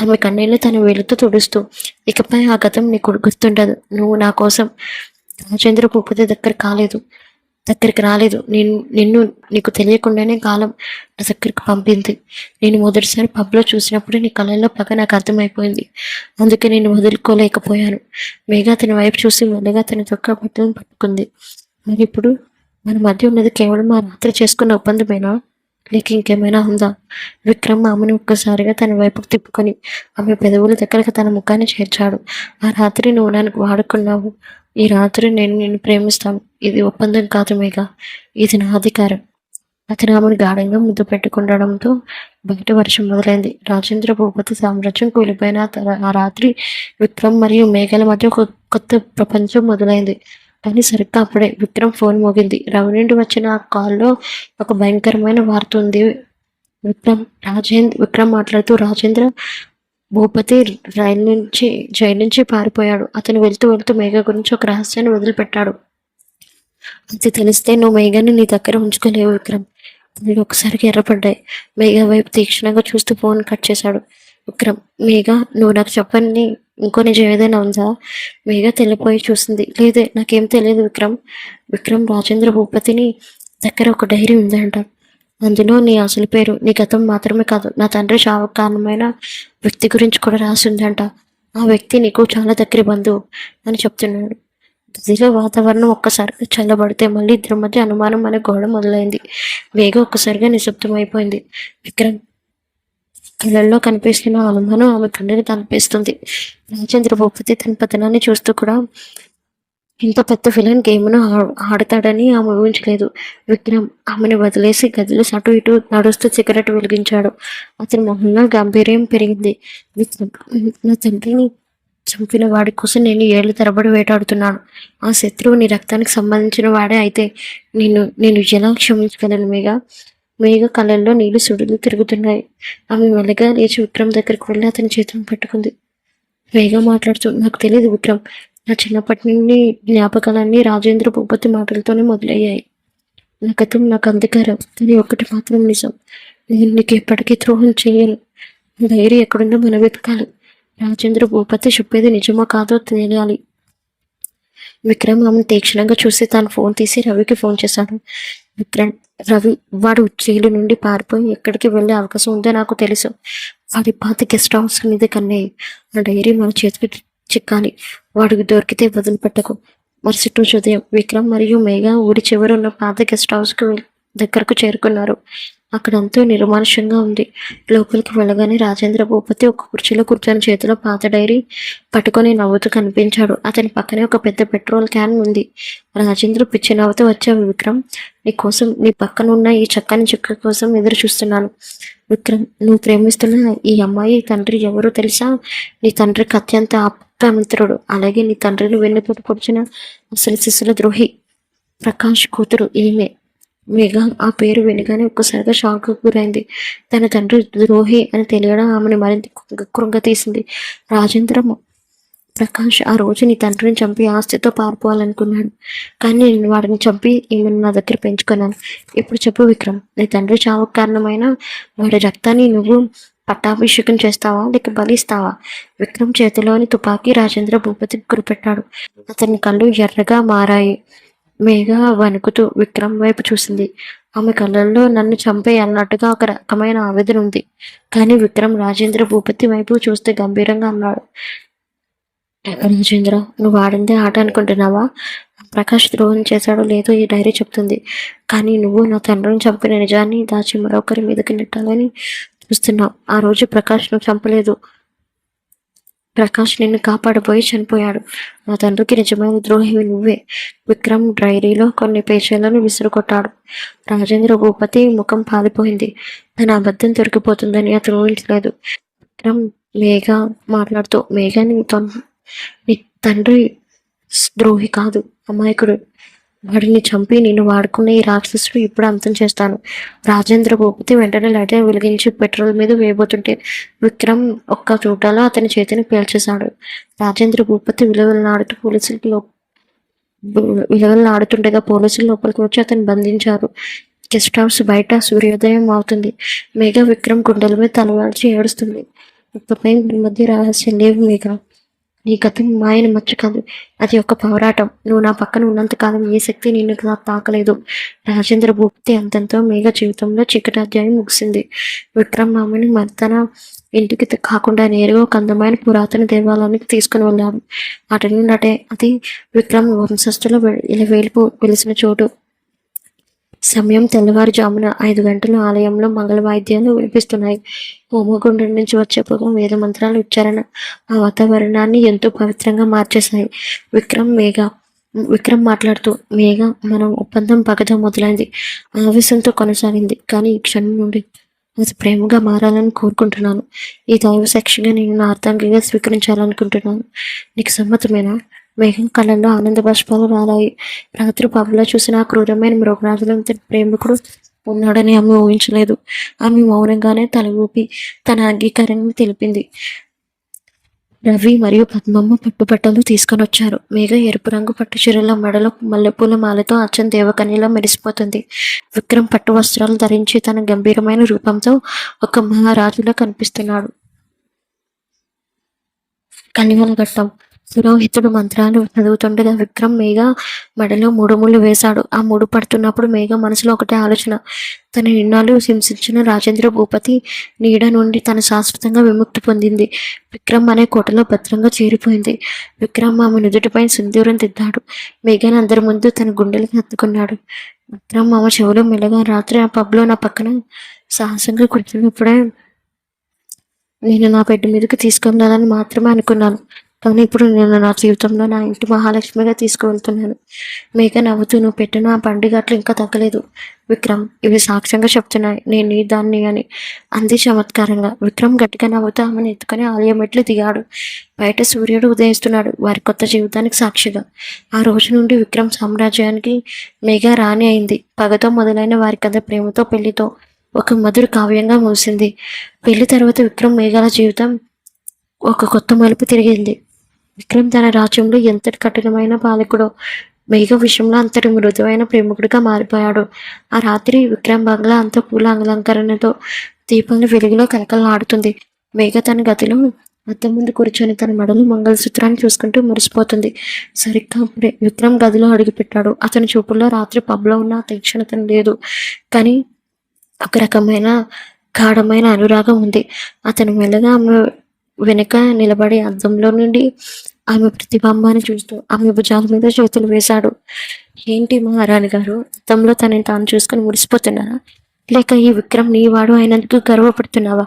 ఆమె కన్నీళ్ళు తన వేలుతో తుడుస్తూ, ఇకపై ఆ గతం నీకు గుర్తుండదు. నువ్వు నా కోసం రాజేంద్ర భూపతి దగ్గరికి రాలేదు. నిన్ను నీకు తెలియకుండానే కాలం నా దగ్గరికి పంపింది. నేను మొదటిసారి పబ్లో చూసినప్పుడు నీ కళ్ళల్లో పగ నాకు అర్థమైపోయింది. అందుకే నేను వదులుకోలేకపోయాను. మేఘ అతని వైపు చూసి మెల్లగా తన చొక్కా బట్టలను పట్టుకుంది. మరి ఇప్పుడు మన మధ్య ఉన్నది కేవలం ఆ రాత్రి చేసుకున్న ఒప్పందమేనా, లేక ఇంకేమైనా ఉందా? విక్రమ్ ఆమెను ఒక్కసారిగా తన వైపుకు తిప్పుకొని ఆమె పెదవుల దగ్గరకు తన ముఖాన్ని చేర్చాడు. ఆ రాత్రి నువ్వు నన్ను వాడుకున్నావు. ఈ రాత్రి నేను నిన్ను ప్రేమిస్తాను. ఇది ఒప్పందం కాదు మేఘ, ఇది నా అధికారం. అతను ఆమెను గాఢంగా ముద్దు పెట్టుకుండడంతో బయట వర్షం మొదలైంది. రాజేంద్ర భూపతి సామ్రాజ్యం కూలిపోయిన ఆ రాత్రి విక్రమ్ మరియు మేఘల మధ్య ఒక కొత్త ప్రపంచం మొదలైంది. కానీ సరిగ్గా అప్పుడే విక్రమ్ ఫోన్ మోగింది. రవి నుండి వచ్చిన ఆ కాల్లో ఒక భయంకరమైన వార్త ఉంది. విక్రమ్ మాట్లాడుతూ, రాజేంద్ర భూపతి జైలు నుంచి పారిపోయాడు. అతను వెళ్తూ మేఘ గురించి ఒక రహస్యాన్ని వదిలిపెట్టాడు. అది తెలిస్తే నువ్వు మేఘని నీ దగ్గర ఉంచుకోలేవు విక్రమ్. తల్లి ఒకసారికి ఎర్రపడ్డాయి. మేఘ వైపు తీక్షణంగా చూస్తూ ఫోన్ కట్ చేశాడు. విక్రమ్, మేఘ, నువ్వు నాకు చెప్పని ఇంకో నిజం ఏదైనా ఉందా? మేఘ తెల్లిపోయి చూసింది. లేదే, నాకేం తెలియదు విక్రమ్ రాజేంద్ర భూపతిని దగ్గర ఒక డైరీ ఉందంట. అందులో నీ అసలు పేరు, నీ గతం మాత్రమే కాదు, నా తండ్రి చావుకు కారణమైన వ్యక్తి గురించి కూడా రాసి ఉందంట. ఆ వ్యక్తి నీకు చాలా దగ్గర బంధువు అని చెప్తున్నాడు. గదిలో వాతావరణం ఒక్కసారిగా చల్లబడితే మళ్ళీ ఇద్దరి మధ్య అనుమానం అనే గోడ మొదలైంది. వేగ ఒక్కసారిగా నిశ్శబ్దమైపోయింది. విక్రమ్ కళ్ళల్లో కనిపిస్తున్న అనుమానం ఆమె గుండెని తలపేస్తుంది. రాజేంద్ర భూపతి తన పతనాన్ని చూస్తూ కూడా ఇంత పెద్ద విలన్ గేమ్ను ఆడతాడని ఆమె ఊహించలేదు. విక్రమ్ ఆమెను వదిలేసి గదిలో అటు ఇటు నడుస్తూ సిగరెట్ వెలిగించాడు. అతని మొహంలో గాంభీర్యం పెరిగింది. విక్రమ్, నా తండ్రిని చంపిన వాడి కోసం నేను ఏళ్ల తరబడి వేటాడుతున్నాను. ఆ శత్రువు నీ రక్తానికి సంబంధించిన వాడే అయితే నేను ఎలా క్షమించగలను? మేఘ కళ్ళల్లో నీళ్లు సుడులు తిరుగుతున్నాయి. ఆమె మెల్లగా లేచి విక్రమ్ దగ్గరికి వెళ్ళి అతని చేతిని పట్టుకుంది. వేగం మాట్లాడుతూ, నాకు తెలియదు విక్రమ్, నా చిన్నప్పటి నుండి జ్ఞాపకాలన్నీ రాజేంద్ర భూపతి మాటలతోనే మొదలయ్యాయి. నా గతం నాకు అంధకారం, కానీ ఒకటి మాత్రం నిజం, నేను నీకు ఎప్పటికీ ద్రోహం చేయను. ధైర్యం ఎక్కడుందో మనం వెతకాలి. రాజేంద్ర భూపతి చెప్పేది నిజమో కాదో తెలియాలి. విక్రమ్ ఆమెను తీక్షణంగా చూసి తన ఫోన్ తీసి రవికి ఫోన్ చేశాడు. విక్రమ్, రవి, వాడు జైలు నుండి పారిపోయి ఎక్కడికి వెళ్ళే అవకాశం ఉందో నాకు తెలుసు. వాడి పాత గెస్ట్ హౌస్ మీద కన్నయ్య. ఆ డైరీ మన చేతికి చిక్కాలి. వాడికి దొరికితే వదిలిపెట్టకు. మరుసటి రోజు ఉదయం విక్రమ్ మరియు మేఘ ఊరి చివరున్న పాత గెస్ట్ హౌస్కి దగ్గరకు చేరుకున్నారు. అక్కడ ఎంతో నిర్మానుష్యంగా ఉంది. లోపలికి వెళ్ళగానే రాజేంద్ర భూపతి ఒక కుర్చీలో కూర్చొని చేతిలో పాత డైరీ పట్టుకొని నవ్వుతూ కనిపించాడు. అతని పక్కనే ఒక పెద్ద పెట్రోల్ క్యాన్ ఉంది. రాజేంద్ర పిచ్చి నవ్వుతూ వచ్చావు విక్రమ్, నీ కోసం, నీ పక్కన ఉన్న ఈ చక్కని చుక్క కోసం ఎదురు చూస్తున్నాను. విక్రమ్, నువ్వు ప్రేమిస్తున్న ఈ అమ్మాయి తండ్రి ఎవరో తెలుసా? నీ తండ్రికి అత్యంత ఆప్తమిత్రుడు, అలాగే నీ తండ్రిని వెన్నుపోటు పొడిచిన అసలు శిశుల ద్రోహి ప్రకాష్ కూతురు ఈమె. మేఘ ఆ పేరు వినగానే ఒక్కసారిగా షాక్ గురైంది. తన తండ్రి ద్రోహి అని తెలియడం ఆమెను మరింత కృంగతీసింది. రాజేంద్ర ప్రకాష్ ఆ రోజు నీ తండ్రిని చంపి ఆస్తితో పారిపోవాలనుకున్నాడు, కానీ నేను వాడిని చంపి ఈమెను నా దగ్గర పెంచుకున్నాను. ఇప్పుడు చెప్పు విక్రమ్, నీ తండ్రి చావుకు కారణమైన వాడి రక్తాన్ని నువ్వు పట్టాభిషేకం చేస్తావా లేక బలిస్తావా? విక్రమ్ చేతిలోని తుపాకీ రాజేంద్ర భూపతికి గురిపెట్టాడు. అతని కళ్ళు ఎర్రగా మారాయి. మేఘ వణుకుతూ విక్రమ్ వైపు చూసింది. ఆమె కళ్ళల్లో నన్ను చంపే అన్నట్టుగా ఒక రకమైన ఆవేదన ఉంది. కానీ విక్రమ్ రాజేంద్ర భూపతి వైపు చూస్తే గంభీరంగా అన్నాడు. రాజేంద్ర, నువ్వు ఆడిందే ఆట అనుకుంటున్నావా? ప్రకాష్ ద్రోహం చేశాడో లేదో ఈ డైరీ చెప్తుంది, కానీ నువ్వు నా తండ్రిని చంపిన నిజాన్ని దాచి మరొకరి మీదకి నెట్టాలని చూస్తున్నావు. ఆ రోజు ప్రకాష్ నువ్వు చంపలేదు. ప్రకాష్ నిన్ను కాపాడబోయి చనిపోయాడు. నా తండ్రికి నిజమైన ద్రోహివి నువ్వే. విక్రమ్ డైరీలో కొన్ని పేజీలను విసురుకొట్టాడు. రాజేంద్ర భూపతి ముఖం పాలిపోయింది. తన అబద్ధం దొరికిపోతుందని అతను ఊహించలేదు. విక్రమ్ మేఘ మాట్లాడుతూ, మేఘ నీ తండ్రి ద్రోహి కాదు, అమాయకుడు. వాడిని చంపి నిన్ను వాడుకునే ఈ రాక్షసుడు ఇప్పుడు అంతం చేస్తాను. రాజేంద్ర భూపతి వెంటనే లైటర్ వెలిగించి పెట్రోల్ మీద వేయబోతుంటే విక్రమ్ ఒక్క చూటలో అతని చేతిని పేల్చేశాడు. రాజేంద్ర భూపతి విలువలాడుతుండగా పోలీసులు లోపలికి వచ్చి అతను బంధించారు. గెస్ట్ హౌస్ బయట సూర్యోదయం అవుతుంది. మేఘ విక్రమ్ గుండెల మీద తలవాల్చి ఏడుస్తుంది. ఇకపై మధ్య రహస్యం లేవు మేఘ. నీ గతం మాయని మచ్చ కాదు, అది ఒక పోరాటం. నువ్వు నా పక్కన ఉన్నంతకాలం ఏ శక్తి నిన్ను తాకలేదు. రాజేంద్ర భూపతి అంతంతో మేఘ జీవితంలో చీకటి అధ్యాయం ముగిసింది. విక్రమ్ ఆమెను తన ఇంటికి కాకుండా నేరుగా ఒక అందమైన పురాతన దేవాలయానికి తీసుకుని వెళ్ళాడు. అది విక్రమ్ వంశస్థుల వెలిసిన చోటు. సమయం తెల్లవారుజామున 5 గంటల. ఆలయంలో మంగళ వాయిద్యాలు వినిపిస్తున్నాయి. హోమగుండం నుంచి వచ్చే పొగ, వేద మంత్రాల ఉచ్చారణ ఆ వాతావరణాన్ని ఎంతో పవిత్రంగా మార్చేశాయి. విక్రమ్ మాట్లాడుతూ, మేఘ, మనం ఒప్పందం పగతో మొదలైంది, ఆవేశంతో కొనసాగింది, కానీ ఈ క్షణం నుండి అది ప్రేమగా మారాలని కోరుకుంటున్నాను. ఈ దైవ సాక్షిగా నేను నా అర్థంగా స్వీకరించాలనుకుంటున్నాను. నీకు సమ్మతమేనా? మేఘం కళ్ళల్లో ఆనంద బాష్పాలు రాలాయి. రాత్రి పబ్లో చూసిన ఆ క్రూరమైన మృగరాజులంత ప్రేమికుడు ఉన్నాడని ఆమె ఊహించలేదు. ఆమె మౌనంగానే తల ఊపి తన అంగీకారాన్ని తెలిపింది. రవి మరియు పద్మమ్మ పట్టుబట్టలు తీసుకొని వచ్చారు. మేఘ ఎరుపు రంగు పట్టు చీరల మెడలో మల్లెపూల మాలతో అచ్చం దేవకన్యలా మెరిసిపోతుంది. విక్రమ్ పట్టు వస్త్రాలు ధరించి తన గంభీరమైన రూపంతో ఒక మహారాజులా కనిపిస్తున్నాడు. కనివల ఘట్టం. పురోహితుడు మంత్రాలు చదువుతుండగా విక్రమ్ మేఘ మెడలో 3 ముళ్ళు వేశాడు. ఆ 3 పడుతున్నప్పుడు మేఘ మనసులో ఒకటే ఆలోచన. తన ఇన్నాళ్ళు హింసించిన రాజేంద్ర భూపతి నీడ నుండి తను శాశ్వతంగా విముక్తి పొందింది. విక్రమ్ అనే కోటలో భద్రంగా చేరిపోయింది. విక్రమ్ ఆమె నుదుటిపై సింధూరం దిద్దాడు. మేఘను అందరి ముందు తన గుండెలకు హత్తుకున్నాడు. విక్రమ్ ఆమె చెవులో మెల్లగా, రాత్రి ఆ పబ్లో నా పక్కన సాహసంగా కూర్చున్నప్పుడే నేను నా బెడ్ మీదకి తీసుకెళ్ళాలని మాత్రమే అనుకున్నాను. కానీ ఇప్పుడు నేను నా జీవితంలో నా ఇంటి మహాలక్ష్మిగా తీసుకువెళ్తున్నాను. మేఘ నవ్వుతూ, నువ్వు పెట్టిన ఆ పండుగట్లు ఇంకా తగ్గలేదు విక్రమ్. ఇవి సాక్ష్యంగా చెప్తున్నాయి నేను నీ దాన్ని అని అంది చమత్కారంగా. విక్రమ్ గట్టిగా నవ్వుతూ ఆమెను ఎత్తుకొని ఆలయ మెట్లు దిగాడు. బయట సూర్యుడు ఉదయిస్తున్నాడు, వారి కొత్త జీవితానికి సాక్షిగా. ఆ రోజు నుండి విక్రమ్ సామ్రాజ్యానికి మేఘ రాణి అయింది. పగతో మొదలైన వారి కథ ప్రేమతో, పెళ్లితో ఒక మధుర కావ్యంగా ముగిసింది. పెళ్లి తర్వాత విక్రమ్ మేఘాల జీవితం ఒక కొత్త మలుపు తిరిగింది. విక్రమ్ తన రాజ్యంలో ఎంతటి కఠినమైన పాలకుడో మేఘ విషయంలో అంతటి మృదువైన ప్రేమికుడిగా మారిపోయాడు. ఆ రాత్రి విక్రమ్ బంగ్లా అంతా పూల అలంకరణతో దీపాల వెలుగులో కలకలాడుతుంది. మేఘ తన గదిలో అద్దం ముందు కూర్చొని తన మెడలో మంగళసూత్రాన్ని చూసుకుంటూ మురిసిపోతుంది. సరిగ్గా అప్పుడే విక్రమ్ గదిలో అడుగుపెట్టాడు. అతని చూపుల్లో రాత్రి పబ్లో ఉన్న తీక్షణత లేదు, కానీ ఒక రకమైన గాఢమైన అనురాగం ఉంది. అతను మెల్లగా ఆమె వెనుక నిలబడి అద్దంలో నుండి ఆమె ప్రతిబింబాన్ని చూస్తూ ఆమె భుజాల మీద చేతులు వేశాడు. ఏంటి మహారాణి గారు, అద్దంలో తనని తాను చూసుకుని మురిసిపోతున్నారా, లేక ఈ విక్రమ్ నీవాడు అయినందుకు గర్వపడుతున్నావా?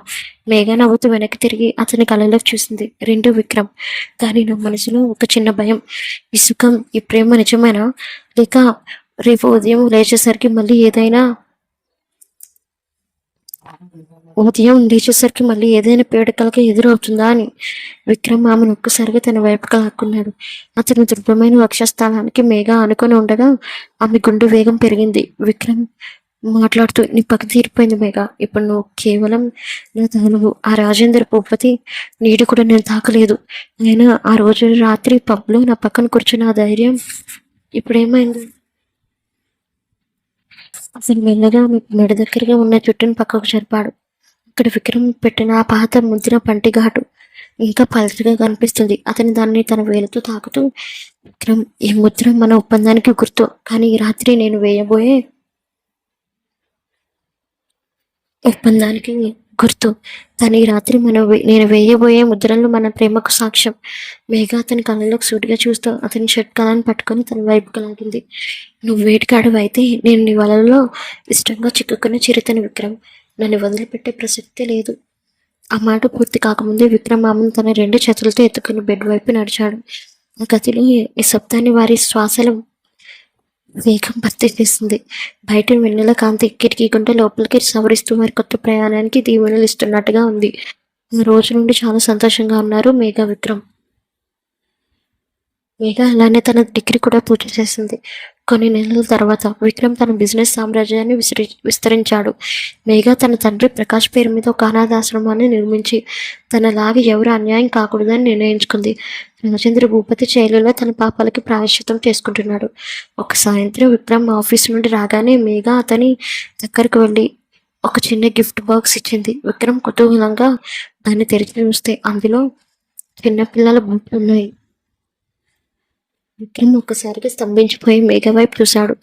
మేఘ నవ్వుతూ వెనక్కి తిరిగి అతని కళ్ళలోకి చూసింది. రెండు విక్రమ్, కానీ నా మనసులో ఒక చిన్న భయం. ఈ సుఖం, ఈ ప్రేమ నిజమేనా, లేక రేపు ఉదయం లేచేసరికి మళ్ళీ ఏదైనా పీడకలకి ఎదురవుతుందా అని. విక్రమ్ ఆమెను ఒక్కసారిగా తన వైపుగా లాక్కున్నాడు. అతని దృఢమైన వక్షస్థానానికి మేఘ ఆనుకొని ఉండగా ఆమె గుండె వేగం పెరిగింది. విక్రమ్ మాట్లాడుతూ, నీ పక్క తీరిపోయింది మేఘ, ఇప్పుడు నువ్వు కేవలం నా తానువు. ఆ రాజేంద్ర భూపతి నీడు కూడా నేను తాకలేదు. అయినా ఆ రోజు రాత్రి పబ్లో నా పక్కన కూర్చున్న ఆ ధైర్యం ఇప్పుడేమైంది? అసలు మెల్లగా ఆమె మెడ దగ్గరగా ఉన్న జుట్టును పక్కకు జరిపాడు. అక్కడ విక్రమ్ పెట్టిన ఆ పాత ముద్ర పంటిఘాటు ఇంకా పలచగా కనిపిస్తుంది. అతని దాన్ని తన వేలుతో తాకుతూ, విక్రమ్, ఈ ముద్ర మన ఒప్పందానికి గుర్తు, కానీ ఈ రాత్రి నేను వేయబోయే ఒప్పందానికి గుర్తు. కానీ ఈ రాత్రి నేను వేయబోయే ముద్రలు మన ప్రేమకు సాక్ష్యం. మేఘ అతని కళ్ళలోకి సూటిగా చూస్తూ అతని షర్ట్ కళను పట్టుకొని తన వైపుకు లాగింది. నువ్వు వేటగాడు అయితే నేను నీ వలలో ఇష్టంగా చిక్కుకున్న చిరుతని విక్రమ్. నన్ను వదిలిపెట్టే ప్రసక్తే లేదు. ఆ మాట పూర్తి కాకముందే విక్రమ్ ఆమెను తన 2 చేతులతో ఎత్తుకుని బెడ్ వైపు నడిచాడు. ఆ గదిలో ఈ శబ్దాన్ని వారి శ్వాసలు వేగం భర్తీ చేస్తుంది. బయట వెన్నెల కాంతి కిటికీ గుంట లోపలికి సవరిస్తూ వారి కొత్త ప్రయాణానికి దీవెనలు ఇస్తున్నట్టుగా ఉంది. ఆ రోజు నుండి చాలా సంతోషంగా ఉన్నారు మేఘ, విక్రమ్. మేఘ అలానే తన డిగ్రీ కూడా పూర్తి చేసింది. కొన్ని నెలల తర్వాత విక్రమ్ తన బిజినెస్ సామ్రాజ్యాన్ని విస్తరించాడు. మేఘ తన తండ్రి ప్రకాష్ పేరు మీద ఒక అనాథాశ్రమాన్ని నిర్మించి తనలాగా ఎవరు అన్యాయం కాకూడదని నిర్ణయించుకుంది. రాజేంద్ర భూపతి జైలులో తన పాపాలకి ప్రాయశ్చిత్తం చేసుకుంటున్నాడు. ఒక సాయంత్రం విక్రమ్ ఆఫీస్ నుండి రాగానే మేఘ అతని దగ్గరకు వెళ్ళి ఒక చిన్న గిఫ్ట్ బాక్స్ ఇచ్చింది. విక్రమ్ కుతూహలంగా దాన్ని తెరిచి చూస్తే అందులో చిన్నపిల్లల బూట్లు ఉన్నాయి. విక్రమ్ ఒక్కసారిగా స్తంభించిపోయి మేఘ వైపు చూశాడు.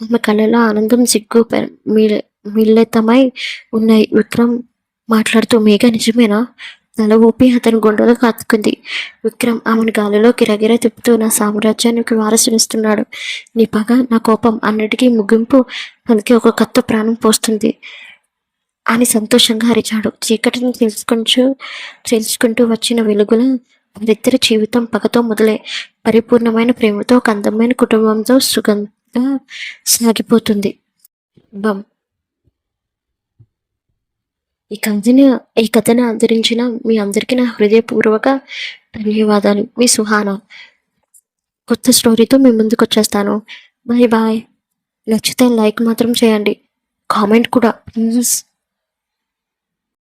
ఆమె కళ్ళలో ఆనందం, సిగ్గు మిళితమై ఉన్నాయి. విక్రమ్ మాట్లాడుతూ, మేఘ నిజమేనా? తల ఊపి అతని గుండెలకు హత్తుకుంది. విక్రమ్ ఆమెను గాలిలో గిరగిర తిప్పుతూ, నా సామ్రాజ్యానికి వారసునిస్తున్నాడు. నీ పగ, నా కోపం అన్నిటికీ ముగింపు మనకి ఒక కొత్త ప్రాణం పోస్తుంది అని సంతోషంగా అరిచాడు. చీకటిని తెలుసుకుంటూ వచ్చిన వెలుగుల వారిద్దరి జీవితం పగతో మొదలై పరిపూర్ణమైన ప్రేమతో ఒక అందమైన కుటుంబంతో సుఖంగా సాగిపోతుంది. బం ఈ కథను ఆదరించిన మీ అందరికీ నా హృదయపూర్వక ధన్యవాదాలు. మీ సుహానా. కొత్త స్టోరీతో మీ ముందుకు వచ్చేస్తాను. Bye bye. నచ్చితే లైక్ మాత్రం చేయండి, కామెంట్ కూడా ప్లీజ్.